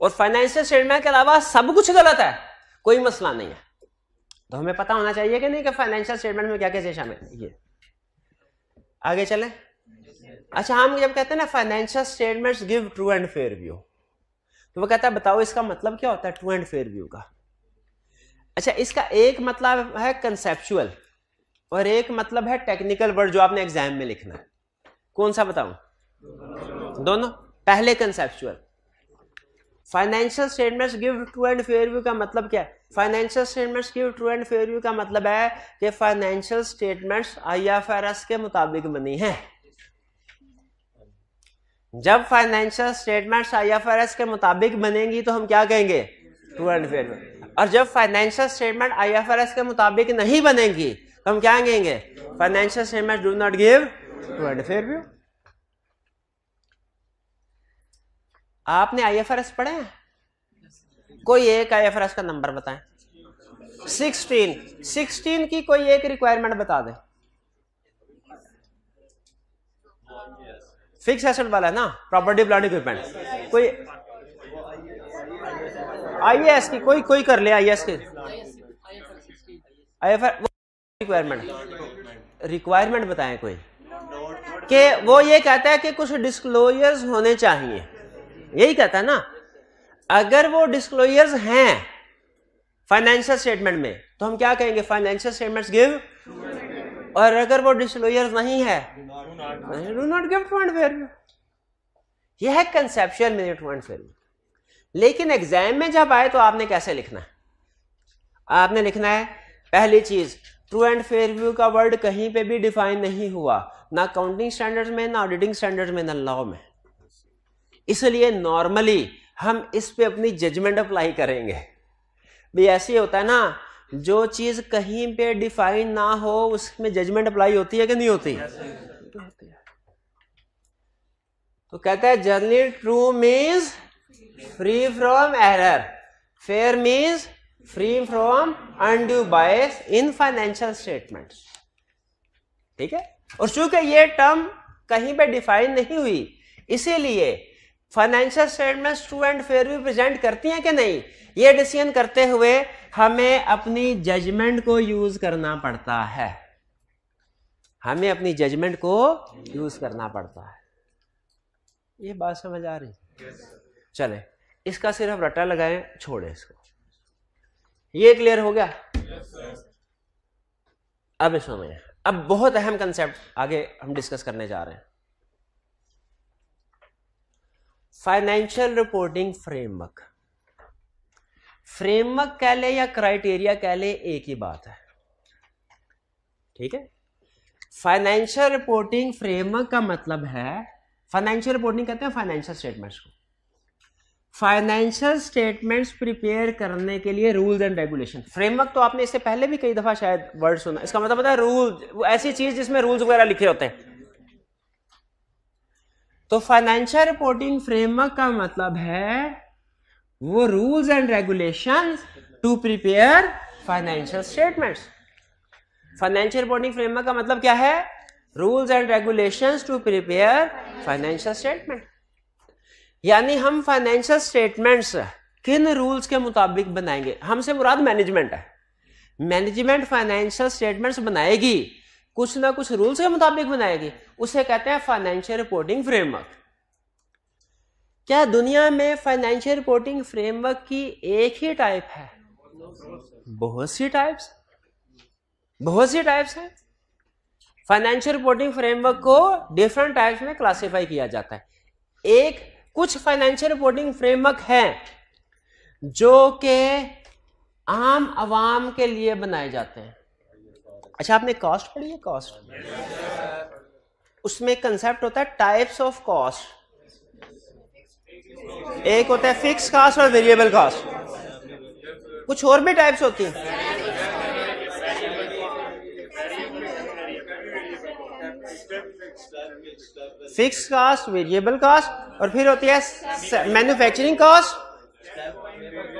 A: और फाइनेंशियल स्टेटमेंट के अलावा सब कुछ गलत है, कोई मसला नहीं है। तो हमें पता होना चाहिए कि नहीं कि फाइनेंशियल स्टेटमेंट में क्या क्या चीज शामिल है। ये आगे चले। अच्छा, हम जब कहते हैं ना financial statements give true and fair view, तो वो कहता है बताओ इसका मतलब क्या होता है ट्रू एंड फेयर व्यू का। अच्छा, इसका एक मतलब है कंसेप्चुअल और एक मतलब है टेक्निकल वर्ड जो आपने एग्जाम में लिखना है। कौन सा बताऊं? दोनों। पहले conceptual, financial statements give true and fair view का मतलब क्या है? Financial statements give true and fair view का मतलब है कि फाइनेंशियल स्टेटमेंट्स आईएफआरएस के मुताबिक बनी है। जब फाइनेंशियल स्टेटमेंट्स आईएफआरएस के मुताबिक बनेंगी तो हम क्या कहेंगे? True and fair view. और जब फाइनेंशियल स्टेटमेंट आईएफआरएस के मुताबिक नहीं बनेंगी तो हम क्या कहेंगे? Financial statement do not give true and fair view. आपने आईएफआरएस पढ़े हैं? कोई एक आईएफआरएस का नंबर बताएं। 16 की कोई एक रिक्वायरमेंट बता दे। फिक्स एसेट वाला है ना, प्रॉपर्टी प्लांट इक्विपमेंट। कोई आईएएस की कोई कर ले, आईएएस की रिक्वायरमेंट बताएं कोई, कि वो ये कहता है कि कुछ डिस्क्लोजर्स होने चाहिए, यही कहता है ना। अगर वो डिस्क्लोजर्स हैं फाइनेंशियल स्टेटमेंट में तो हम क्या कहेंगे? Financial statements give. और अगर वो डिस्क्लोजर्स नहीं है do not give true and fair view. यह है कंसेप्चुअल में ट्रू एंड फेयर व्यू। लेकिन एग्जाम में जब आए तो आपने कैसे लिखना है? आपने लिखना है पहली चीज, ट्रू एंड फेयर व्यू का वर्ड कहीं पे भी डिफाइन नहीं हुआ, ना अकाउंटिंग स्टैंडर्ड्स में, ना ऑडिटिंग स्टैंडर्ड्स में, ना लॉ में। इसलिए नॉर्मली हम इस पे अपनी जजमेंट अप्लाई करेंगे। भी ऐसे होता है ना, जो चीज कहीं पे डिफाइन ना हो उसमें जजमेंट अप्लाई होती है कि नहीं होती? तो कहता है generally true means free from error, fair means free from undue bias in financial statements. ठीक है। और चूंकि ये टर्म कहीं पे डिफाइन नहीं हुई, इसीलिए financial statements true and fair view present करती हैं कि नहीं, ये डिसीजन करते हुए हमें अपनी जजमेंट को यूज करना पड़ता है। हमें अपनी जजमेंट को यूज करना पड़ता है। ये बात समझ आ रही? चले, इसका सिर्फ रट्टा लगाएं, छोड़े इसको। ये क्लियर हो गया? अब इसमें अब बहुत अहम कंसेप्ट आगे हम डिस्कस करने जा रहे हैं। Financial reporting framework. फ्रेमवर्क कह ले या क्राइटेरिया कह ले, एक ही बात है। ठीक है। फाइनेंशियल रिपोर्टिंग फ्रेमवर्क का मतलब है, फाइनेंशियल रिपोर्टिंग कहते हैं फाइनेंशियल स्टेटमेंट्स को। फाइनेंशियल स्टेटमेंट्स प्रिपेयर करने के लिए रूल्स एंड रेगुलेशन। फ्रेमवर्क तो आपने इससे पहले भी कई दफा शायद वर्ड सुना। इसका मतलब पता है रूल, वो ऐसी चीज जिसमें रूल्स वगैरह लिखे होते हैं। तो फाइनेंशियल रिपोर्टिंग फ्रेमवर्क का मतलब है वो rules and regulations to prepare financial statements. Financial reporting framework का मतलब क्या है? Rules and regulations to prepare financial statement. यानी हम फाइनेंशियल स्टेटमेंट्स किन रूल्स के मुताबिक बनाएंगे? हमसे मुराद मैनेजमेंट है। मैनेजमेंट फाइनेंशियल स्टेटमेंट्स बनाएगी, कुछ ना कुछ रूल्स के मुताबिक बनाएगी, उसे कहते हैं फाइनेंशियल रिपोर्टिंग फ्रेमवर्क। क्या दुनिया में फाइनेंशियल रिपोर्टिंग फ्रेमवर्क की एक ही टाइप है? बहुत सी टाइप्स हैं। फाइनेंशियल रिपोर्टिंग फ्रेमवर्क को डिफरेंट टाइप्स में क्लासिफाई किया जाता है। कुछ फाइनेंशियल रिपोर्टिंग फ्रेमवर्क हैं जो कि आम आवाम के लिए बनाए जाते हैं। अच्छा, आपने कॉस्ट पढ़ी है? कॉस्ट, उसमें कंसेप्ट होता है टाइप्स ऑफ कॉस्ट। एक होता है फिक्स कॉस्ट और वेरिएबल कॉस्ट। कुछ और भी टाइप्स होती हैं। फिक्स कॉस्ट, वेरिएबल कॉस्ट, और फिर होती है मैन्युफैक्चरिंग कॉस्ट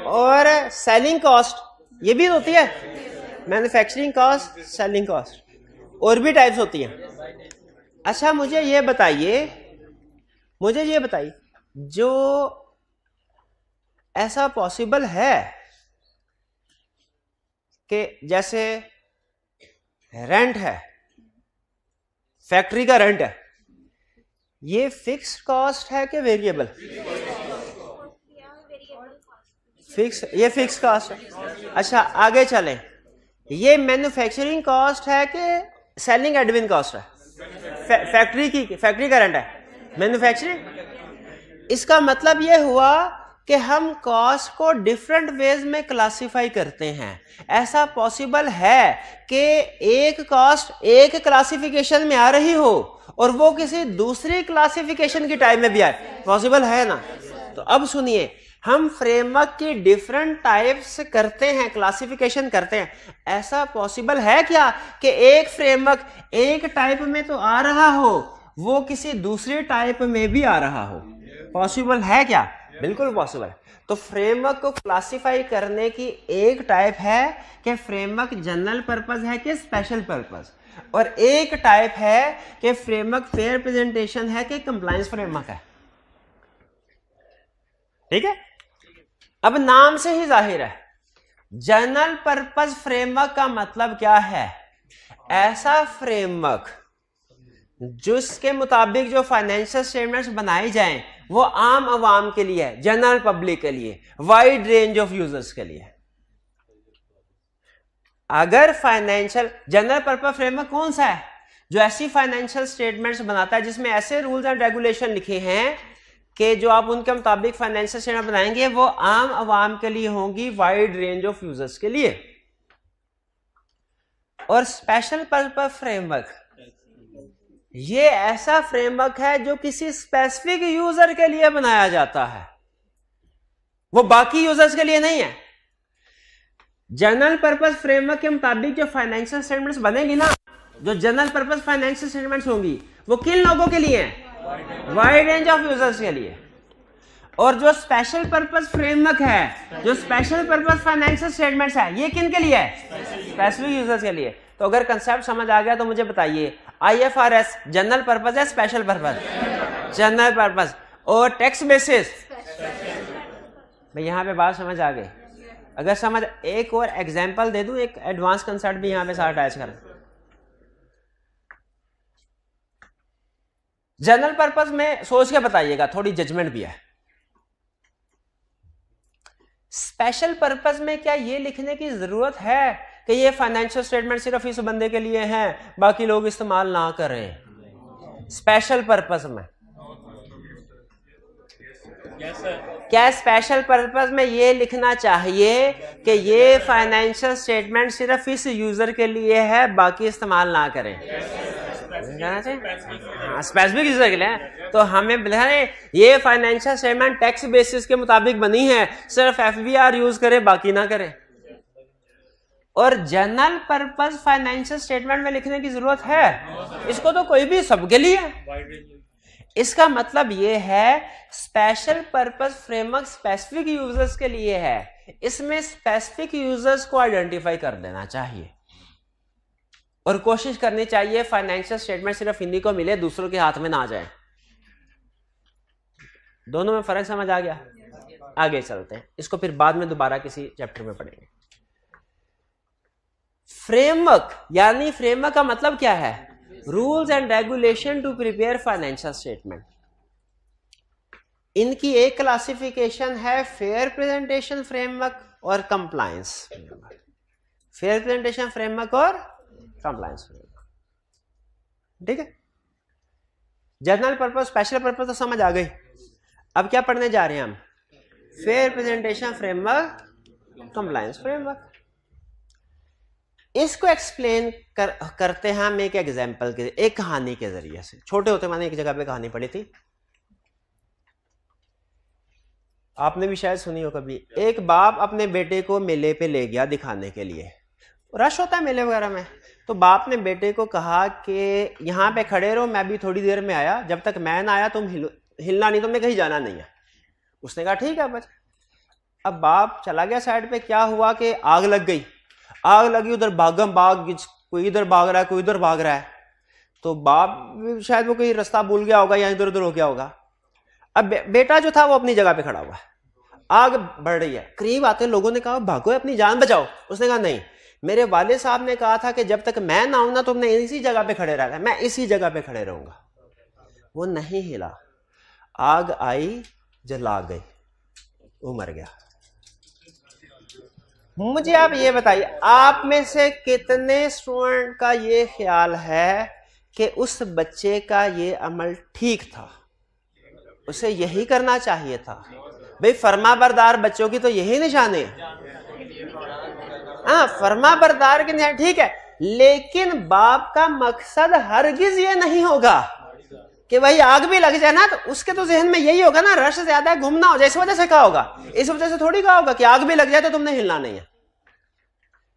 A: और सेलिंग कॉस्ट। ये भी होती है मैन्युफैक्चरिंग कॉस्ट, सेलिंग कॉस्ट, और भी टाइप्स होती हैं। अच्छा, मुझे ये बताइए जो ऐसा पॉसिबल है कि जैसे रेंट है, फैक्ट्री का रेंट है, ये फिक्स्ड कॉस्ट है कि वेरिएबल? ये फिक्स कॉस्ट है। अच्छा, आगे चलें, ये मैन्युफैक्चरिंग कॉस्ट है कि सेलिंग एडमिन कॉस्ट है? फैक्ट्री का रेंट है, मैन्युफैक्चरिंग। इसका मतलब ये हुआ कि हम कॉस्ट को डिफरेंट वेज में क्लासिफाई करते हैं। ऐसा पॉसिबल है कि एक कॉस्ट एक क्लासिफिकेशन में आ रही हो और वो किसी दूसरी क्लासिफिकेशन की टाइप में भी आए? पॉसिबल है ना? तो अब सुनिए, हम फ्रेमवर्क की डिफरेंट टाइप्स करते हैं, क्लासिफिकेशन करते हैं। ऐसा पॉसिबल है क्या कि एक फ्रेमवर्क एक टाइप में तो आ रहा हो, वो किसी दूसरी टाइप में भी आ रहा हो? पॉसिबल है क्या? बिल्कुल पॉसिबल है। तो फ्रेमवर्क को क्लासिफाई करने की एक टाइप है कि फ्रेमवर्क जनरल पर्पस है कि स्पेशल पर्पस, और एक टाइप है कि फ्रेमवर्क फेयर प्रेजेंटेशन है कि कंप्लायंस फ्रेमवर्क है। ठीक है? अब नाम से ही जाहिर है, जनरल पर्पस फ्रेमवर्क का मतलब क्या है? ऐसा फ्रेमवर्क जिसके मुताबिक जो फाइनेंशियल स्टेटमेंट्स बनाई जाएं वो आम आवाम के लिए है, जनरल पब्लिक के लिए, वाइड रेंज ऑफ यूजर्स के लिए। अगर फाइनेंशियल जनरल पर्पस फ्रेमवर्क कौन सा है? जो ऐसी फाइनेंशियल स्टेटमेंट्स बनाता है जिसमें ऐसे रूल्स एंड रेगुलेशन लिखे हैं कि जो आप उनके मुताबिक फाइनेंशियल स्टेटमेंट बनाएंगे वो आम आवाम के लिए होंगी, वाइड रेंज ऑफ यूजर्स के लिए। और स्पेशल पर्पस फ्रेमवर्क ये ऐसा फ्रेमवर्क है जो किसी स्पेसिफिक यूजर के लिए बनाया जाता है, वो बाकी यूजर्स के लिए नहीं है। जनरल पर्पस फ्रेमवर्क के मुताबिक जो फाइनेंशियल स्टेटमेंट्स बनेगी ना, जो जनरल पर्पस फाइनेंशियल स्टेटमेंट्स होंगी वो किन लोगों के लिए हैं? वाइड रेंज ऑफ यूजर्स के लिए। और जो स्पेशल पर्पस फ्रेमवर्क है, जो स्पेशल पर्पस फाइनेंशियल स्टेटमेंट्स है, ये किन के लिए है? स्पेसिफिक यूजर्स के लिए। तो अगर कंसेप्ट समझ आ गया तो मुझे बताइए, IFRS जनरल पर्पस है स्पेशल पर्पस? General purpose. और टैक्स बेसिस, भाई यहां पे बात समझ आ गई? अगर समझ, एक और एग्जांपल दे दूं, एक एडवांस कंसेप्ट भी यहां पे साथ अटैच करें। जनरल पर्पस में सोच के बताइएगा, थोड़ी जजमेंट भी है। स्पेशल पर्पस में क्या ये लिखने की जरूरत है कि ये फाइनेंशियल स्टेटमेंट सिर्फ इस बंदे के लिए हैं, बाकी लोग इस्तेमाल ना करें? स्पेशल पर्पस में क्या स्पेशल पर्पस में ये लिखना चाहिए कि ये फाइनेंशियल स्टेटमेंट सिर्फ इस यूजर के लिए है, बाकी इस्तेमाल ना करें? स्पेसिफिक यूजर के लिए। तो हमें ये फाइनेंशियल स्टेटमेंट टैक्स बेसिस के मुताबिक बनी है, सिर्फ FBR यूज करे, बाकी ना करें। और जनरल पर्पस फाइनेंशियल स्टेटमेंट में लिखने की जरूरत है? इसको तो कोई भी सबके लिए, इसका मतलब ये है special purpose framework specific users के लिए है, इसमें स्पेसिफिक यूजर्स को आइडेंटिफाई कर देना चाहिए और कोशिश करनी चाहिए फाइनेंशियल स्टेटमेंट सिर्फ इन्हीं को मिले, दूसरों के हाथ में ना जाए। दोनों में फर्क समझ आ गया? आगे चलते हैं, इसको फिर बाद में दोबारा किसी चैप्टर में पढ़ेंगे। फ्रेमवर्क यानी फ्रेमवर्क का मतलब क्या है? Rules and regulation to prepare financial statement. इनकी एक क्लासिफिकेशन है फेयर प्रेजेंटेशन फ्रेमवर्क और compliance framework. Fair presentation framework और कंप्लायंस फ्रेमवर्क, ठीक है। जनरल पर्पस स्पेशल पर्पस तो समझ आ गई। अब क्या पढ़ने जा रहे हैं हम? Fair presentation framework, compliance framework. इसको एक्सप्लेन करते हैं हम एक एग्जांपल के, एक कहानी के जरिए से। छोटे होते मैंने एक जगह पे कहानी पढ़ी थी, आपने भी शायद सुनी हो कभी। एक बाप अपने बेटे को मेले पे ले गया दिखाने के लिए, रश होता है मेले वगैरह में, तो बाप ने बेटे को कहा कि यहाँ पे खड़े रहो, मैं भी थोड़ी देर में आया, जब तक मैं ना आया तुम हिलना नहीं, तुमने कहीं जाना नहीं है। उसने कहा ठीक है बच्चा। अब बाप चला गया साइड पे। क्या हुआ कि आग लग गई। आग लगी, उधर भागम भाग, कोई इधर भाग रहा है, कोई उधर भाग रहा है। तो बाप शायद वो कोई रास्ता भूल गया होगा या इधर उधर हो गया होगा। अब बेटा जो था वो अपनी जगह पे खड़ा हुआ है, आग बढ़ रही है। करीब आते लोगों ने कहा भागो, अपनी जान बचाओ। उसने कहा नहीं, मेरे वाले साहब ने कहा था कि जब तक मैं ना आऊं ना तुमने इसी जगह पे खड़े रहना, मैं इसी जगह पे खड़े रहूंगा। वो नहीं हिला, आग आई, जला गई, वो मर गया। मुझे आप ये बताइए, आप में से कितने स्टूडेंट का ये ख्याल है कि उस बच्चे का ये अमल ठीक था, उसे यही करना चाहिए था? भाई फर्मा बरदार बच्चों की तो यही निशानी है। हाँ, फर्मा बरदार की निशानी ठीक है, लेकिन बाप का मकसद हरगिज ये नहीं होगा कि भाई आग भी लग जाए ना तो उसके तो जहन में यही होगा ना, रश ज्यादा है, घूमना हो जाए, इस वजह से कहा होगा। इस वजह से थोड़ी कहा होगा कि आग भी लग जाए तो तुमने हिलना नहीं है।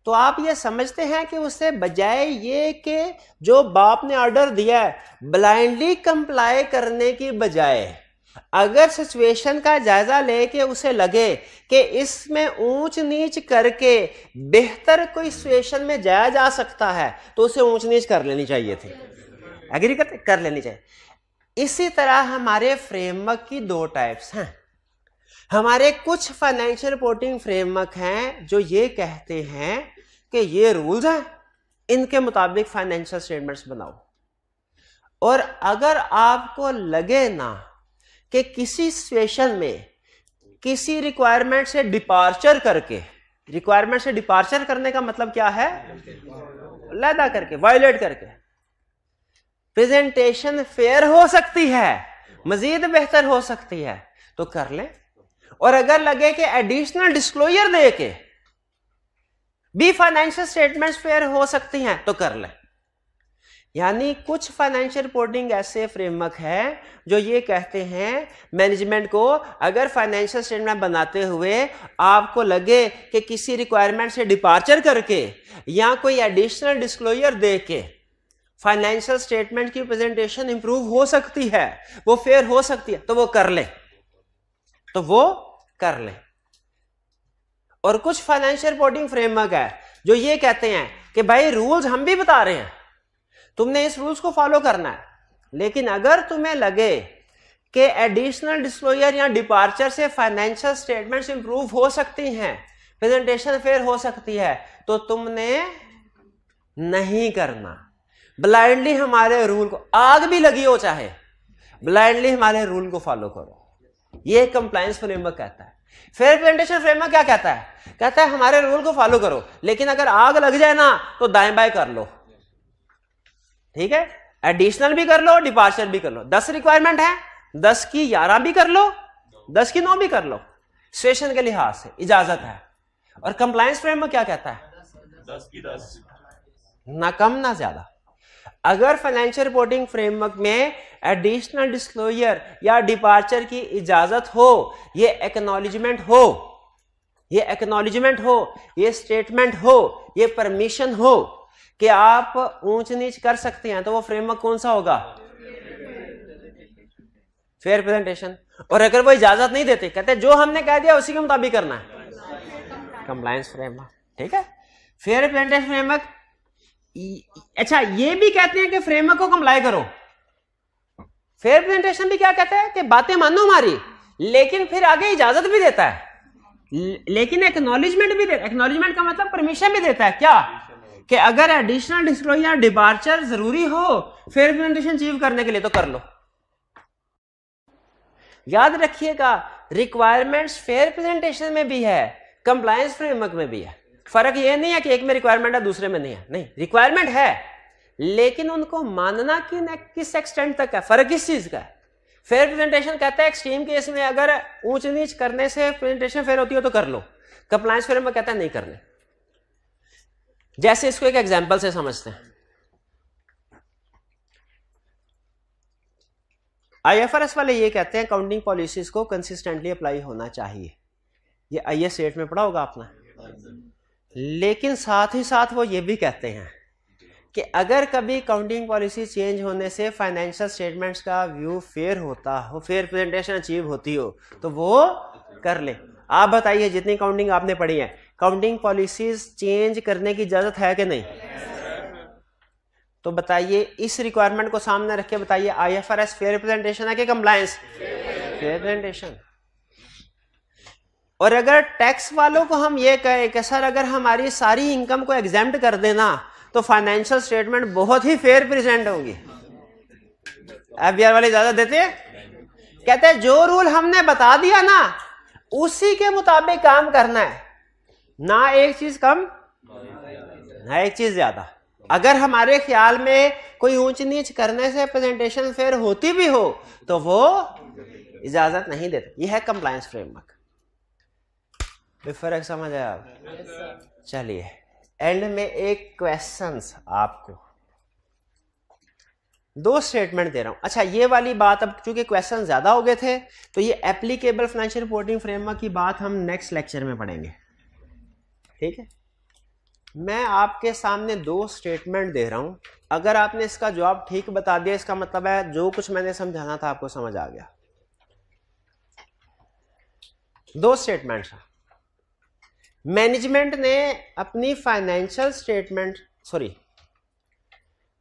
A: तो आप ये समझते हैं कि उससे बजाय ये कि जो बाप ने ऑर्डर दिया है ब्लाइंडली कंप्लाई करने की बजाय अगर सिचुएशन का जायजा लेके उसे लगे कि इसमें ऊंच नीच करके बेहतर कोई सिचुएशन में जाया जा सकता है तो उसे ऊंच नीच कर लेनी चाहिए थी। एग्री करते? कर लेनी चाहिए। इसी तरह हमारे फ्रेमवर्क की दो टाइप्स हैं। हमारे कुछ फाइनेंशियल रिपोर्टिंग फ्रेमवर्क हैं जो ये कहते हैं कि ये रूल्स हैं, इनके मुताबिक फाइनेंशियल स्टेटमेंट्स बनाओ। और अगर आपको लगे ना कि किसी सिचुएशन में किसी रिक्वायरमेंट से डिपार्चर करके, रिक्वायरमेंट से डिपार्चर करने का मतलब क्या है? लैदा करके, वायलेट करके प्रेजेंटेशन फेयर हो सकती है, मजीद बेहतर हो सकती है तो कर लें। और अगर लगे कि एडिशनल डिस्क्लोजर दे के भी फाइनेंशियल स्टेटमेंट्स फेयर हो सकती हैं तो कर लें। यानी कुछ फाइनेंशियल रिपोर्टिंग ऐसे फ्रेमवर्क है जो ये कहते हैं मैनेजमेंट को, अगर फाइनेंशियल स्टेटमेंट बनाते हुए आपको लगे कि किसी रिक्वायरमेंट से डिपार्चर करके या कोई एडिशनल डिस्क्लोजर दे के फाइनेंशियल स्टेटमेंट की प्रेजेंटेशन इंप्रूव हो सकती है, वो फेयर हो सकती है, तो वो कर ले, तो वो कर ले। और कुछ फाइनेंशियल रिपोर्टिंग फ्रेमवर्क है जो ये कहते हैं कि भाई रूल्स हम भी बता रहे हैं, तुमने इस रूल्स को फॉलो करना है, लेकिन अगर तुम्हें लगे कि एडिशनल डिस्क्लोजर या डिपार्चर से फाइनेंशियल स्टेटमेंट्स इंप्रूव हो सकती हैं, प्रेजेंटेशन फेयर हो सकती है, तो तुमने नहीं करना। ब्लाइंडली हमारे रूल को, आग भी लगी हो चाहे, ब्लाइंडली हमारे रूल को फॉलो करो। ये कंप्लायंस फ्रेमवर्क कहता है। फेयर प्रेजेंटेशन फ्रेमवर्क क्या कहता है? कहता है हमारे रूल को फॉलो करो, लेकिन अगर आग लग जाए ना तो दाएं बाएं कर लो, ठीक है? एडिशनल भी कर लो, डिपार्चर भी कर लो। 10 रिक्वायरमेंट है, 10 की 11 भी कर लो, 10 की 9 भी कर लो, सिचुएशन के लिहाज से इजाजत है। और कंप्लायंस फ्रेमवर्क क्या कहता है?
C: 10 की 10,
A: ना कम ना ज्यादा। अगर फाइनेंशियल रिपोर्टिंग फ्रेमवर्क में एडिशनल डिस्क्लोजर या डिपार्चर की इजाजत हो, ये एक्नॉलेजमेंट हो, ये एक्नॉलेजमेंट हो, ये स्टेटमेंट हो, ये परमिशन हो कि आप ऊंच नीच कर सकते हैं, तो वो फ्रेमवर्क कौन सा होगा? Fair presentation. और अगर वो इजाजत नहीं देते, कहते जो हमने कह दिया उसी के मुताबिक करना है, कंप्लायंस फ्रेमवर्क। ठीक है, फेयर प्रेजेंटेशन फ्रेमवर्क। अच्छा, ये भी कहते हैं कि फ्रेमवर्क को कंप्लाई करो। फेयर प्रेजेंटेशन भी क्या कहता है कि बातें मानो हमारी, लेकिन फिर आगे इजाजत भी देता है, लेकिन एक्नॉलेजमेंट भी देता है। एक्नॉलेजमेंट का मतलब परमिशन भी देता है, क्या कि अगर एडिशनल डिस्क्लोजर या डिपार्चर जरूरी हो फेयर प्रेजेंटेशन अचीव करने के लिए तो कर लो। याद रखिएगा, रिक्वायरमेंट्स फेयर प्रेजेंटेशन में भी है, कंप्लायंस फ्रेमवर्क में भी है। फर्क ये नहीं है कि एक में रिक्वायरमेंट है दूसरे में नहीं है, नहीं, रिक्वायरमेंट है, लेकिन उनको मानना किस एक्सटेंट तक है, फर्क किस चीज का है। फेयर प्रेजेंटेशन कहता है एक्सट्रीम केस में अगर ऊंच नीच करने से प्रेजेंटेशन फेयर होती हो तो कर लो। कंप्लायंस फ्रेमवर्क कहता है नहीं करने। जैसे इसको एक एग्जांपल से समझते हैं। आईएफआरएस वाले ये कहते हैं अकाउंटिंग पॉलिसीज को कंसिस्टेंटली अप्लाई होना चाहिए। ये आईएस स्टेट में पढ़ा होगा आपने। लेकिन साथ ही साथ वो ये भी कहते हैं कि अगर कभी अकाउंटिंग पॉलिसी चेंज होने से फाइनेंशियल स्टेटमेंट्स का व्यू फेयर होता हो, फेयर प्रेजेंटेशन अचीव होती हो, तो वो कर ले। आप बताइए, जितनी अकाउंटिंग आपने पढ़ी है, अकाउंटिंग पॉलिसीज चेंज करने की इजाजत है कि नहीं? तो बताइए, इस रिक्वायरमेंट को सामने रख के बताइए, आईएफआरएस फेयर रिप्रेजेंटेशन है कि कंप्लायंस? Fair representation. और अगर टैक्स वालों को हम ये कहें कि सर अगर हमारी सारी इनकम को एग्जेम्प्ट कर देना तो फाइनेंशियल स्टेटमेंट बहुत ही फेयर प्रेजेंट होगी, एफबीआर वाले इजाजत देते हैं? कहते हैं जो रूल हमने बता दिया ना उसी के मुताबिक काम करना है, ना एक चीज कम ना एक चीज ज्यादा। अगर हमारे ख्याल में कोई ऊंच नीच करने से प्रेजेंटेशन फेयर होती भी हो तो वो इजाजत नहीं देते। यह है कंप्लायंस फ्रेमवर्क। फर्क समझ आया आप? चलिए, एंड में एक क्वेश्चंस आपको, 2 स्टेटमेंट दे रहा हूं। अच्छा, ये वाली बात अब चूंकि क्वेश्चन ज्यादा हो गए थे तो ये एप्लीकेबल फाइनेंशियल रिपोर्टिंग फ्रेमवर्क की बात हम नेक्स्ट लेक्चर में पढ़ेंगे। ठीक है, मैं आपके सामने 2 स्टेटमेंट दे रहा हूं। अगर आपने इसका जवाब ठीक बता दिया, इसका मतलब है जो कुछ मैंने समझाना था आपको समझ आ गया। 2 स्टेटमेंट्स। मैनेजमेंट ने अपनी फाइनेंशियल स्टेटमेंट,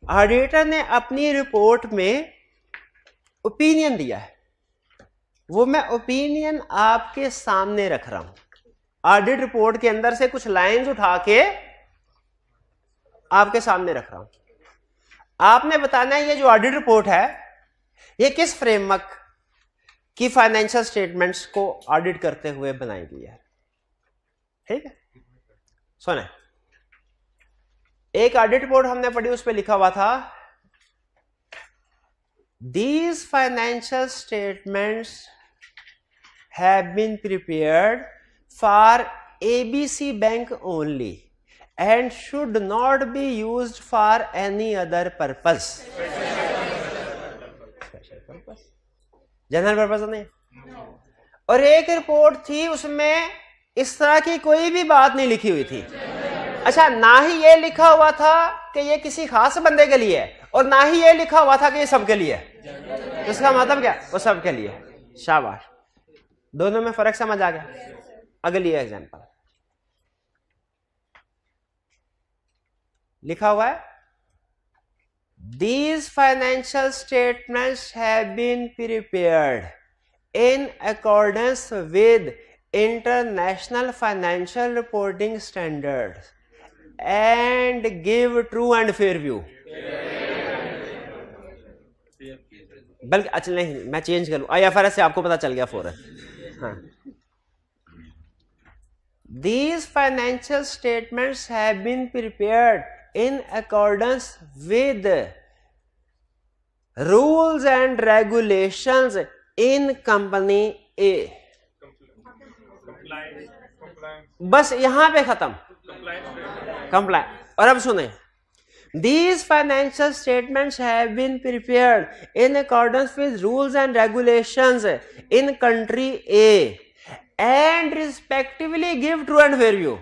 A: ऑडिटर ने अपनी रिपोर्ट में ओपिनियन दिया है, वो मैं ओपिनियन आपके सामने रख रहा हूं। ऑडिट रिपोर्ट के अंदर से कुछ लाइंस उठा के आपके सामने रख रहा हूं। आपने बताना है ये जो ऑडिट रिपोर्ट है ये किस फ्रेमवर्क की फाइनेंशियल स्टेटमेंट्स को ऑडिट करते हुए बनाई गई है। ठीक है, सुने, एक ऑडिट रिपोर्ट हमने पढ़ी, उस पर लिखा हुआ था these financial statements have been prepared for ABC bank only and should not be used for any other purpose. General purpose नहीं। और एक रिपोर्ट थी उसमें इस तरह की कोई भी बात नहीं लिखी हुई थी। अच्छा, ना ही ये लिखा हुआ था कि ये किसी खास बंदे के लिए है और ना ही ये लिखा हुआ था कि ये सबके लिए है। इसका मतलब क्या? वो सबके लिए। शाबाश, दोनों में फर्क समझ आ गया। अगली एग्जांपल लिखा हुआ है These financial statements have been prepared in accordance with international financial reporting standards and give true and fair view. बल्कि अच्छा नहीं, मैं चेंज कर लूं, आईएफआरएस से आपको पता चल गया फौरन। हाँ, These financial statements have been prepared in accordance with rules and regulations in company A. बस यहां पे खत्म, कंप्लाइन। और अब सुने, These financial statements have been prepared in accordance with rules and regulations in country A and respectively give true and fair view.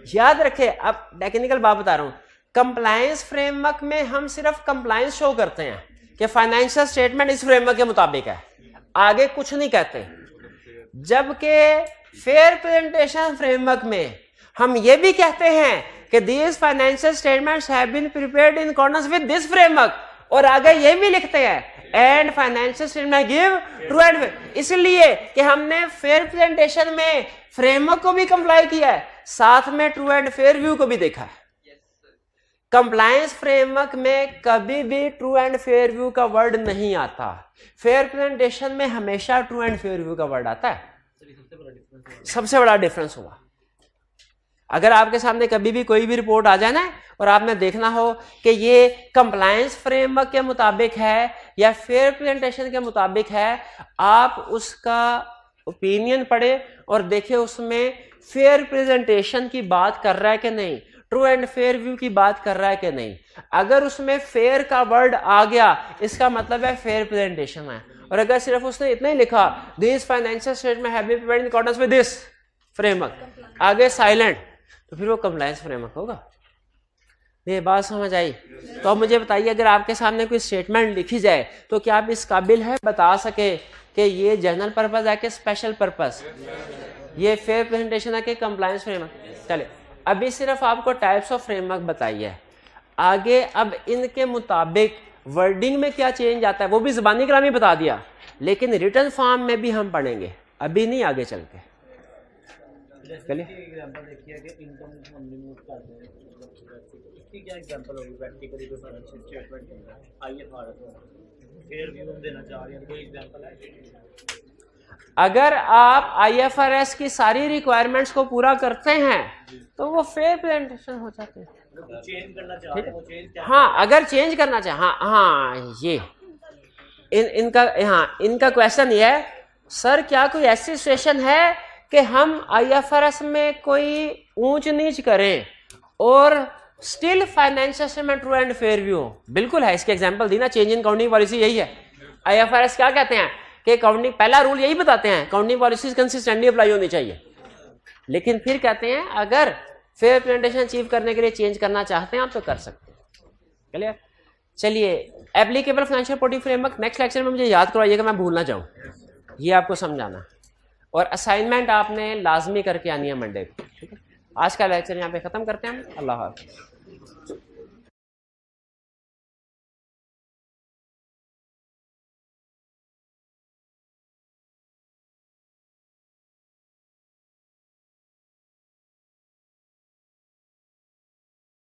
A: याद रखे, अब टेक्निकल बात बता रहा हूं। कंप्लायंस फ्रेमवर्क में हम सिर्फ कंप्लायंस शो करते हैं, कि फाइनेंशियल स्टेटमेंट इस फ्रेमवर्क के मुताबिक है, आगे कुछ नहीं कहते। जबकि फेयर प्रेजेंटेशन फ्रेमवर्क में हम ये भी कहते हैं कि these financial statements have been prepared in accordance with this framework, और आगे ये भी लिखते हैं and financial statement give true and, इसलिए कि हमने फेयर प्रेजेंटेशन में फ्रेमवर्क को भी कंप्लाई किया है, साथ में ट्रू एंड फेयर व्यू को भी देखा है। कंप्लायंस फ्रेमवर्क में कभी भी ट्रू एंड फेयर व्यू का वर्ड नहीं आता, फेयर प्रेजेंटेशन में हमेशा ट्रू एंड फेयर व्यू का वर्ड आता है। सबसे बड़ा डिफरेंस हुआ, अगर आपके सामने कभी भी कोई भी रिपोर्ट आ जाए ना और आपने देखना हो कि ये कंप्लायंस फ्रेमवर्क के मुताबिक है या फेयर प्रेजेंटेशन के मुताबिक है, आप उसका ओपिनियन पढ़े और देखे उसमें फेयर प्रेजेंटेशन की बात कर रहा है कि नहीं, ट्रू एंड फेयर व्यू की बात कर रहा है कि नहीं। अगर उसमें फेयर का वर्ड आ गया इसका मतलब है फेयर प्रेजेंटेशन है, और अगर सिर्फ उसने इतना ही लिखा this financial statement have been prepared in accordance with this framework, आगे साइलेंट, तो फिर वो कंप्लायंस फ्रेमवर्क होगा। ये बात समझ आई? तो अब मुझे बताइए, अगर आपके सामने कोई स्टेटमेंट लिखी जाए तो क्या आप इस काबिल है बता सके कि ये जनरल पर्पस है कि स्पेशल पर्पस, ये फेयर प्रेजेंटेशन है कि कंप्लायंस फ्रेमवर्क? चले, अभी सिर्फ आपको टाइप्स ऑफ फ्रेमवर्क बताइए, आगे अब इनके मुताबिक वर्डिंग में क्या चेंज आता है वो भी ज़बानी कलामी बता दिया, लेकिन रिटन फॉर्म में भी हम पढ़ेंगे, अभी नहीं आगे चल के। चलिए
C: एग्जांपल देखिए कि इनकम हम रिमूव कर दें, इसकी क्या एग्जांपल होगी? प्रैक्टिकली कोई फाइनेंशियल स्टेटमेंट है, आईएफआरएस फेयर व्यू हम देना चाह रहे हैं, कोई एग्जांपल है?
A: अगर आप आईएफआरएस की सारी रिक्वायरमेंट्स को पूरा करते हैं तो वो फेयर प्रेजेंटेशन हो जाते हैं।
C: चेंज करना चाह रहे हैं, वो चेंज क्या?
A: हाँ, अगर चेंज करना चाहे, हाँ ये इनका क्वेश्चन ये है, सर क्या कोई ऐसी सिचुएशन है कि हम आईएफआरएस में कोई ऊंच नीच करें और still financial statement true and fair view हो? बिल्कुल है, इसके एग्जांपल दी ना, चेंज इन अकाउंटिंग पॉलिसी यही है। आईएफआरएस क्या कहते हैं कि अकाउंटिंग, पहला रूल यही बताते हैं अकाउंटिंग पॉलिसीज कंसिस्टेंटली अप्लाई होनी चाहिए, लेकिन फिर कहते हैं अगर फेयर प्रेजेंटेशन अचीव करने के लिए चेंज करना चाहते हैं आप तो कर सकते हैं। क्लियर? चलिए, applicable financial reporting framework next lecture में मुझे याद करवाइएगा, मैं भूल ना जाऊं, ये आपको समझाना, और असाइनमेंट आपने लाजमी करके आनी है मंडे को। ठीक है, आज का लेक्चर यहाँ पे खत्म करते हैं हम। अल्लाह हाफ़िज़।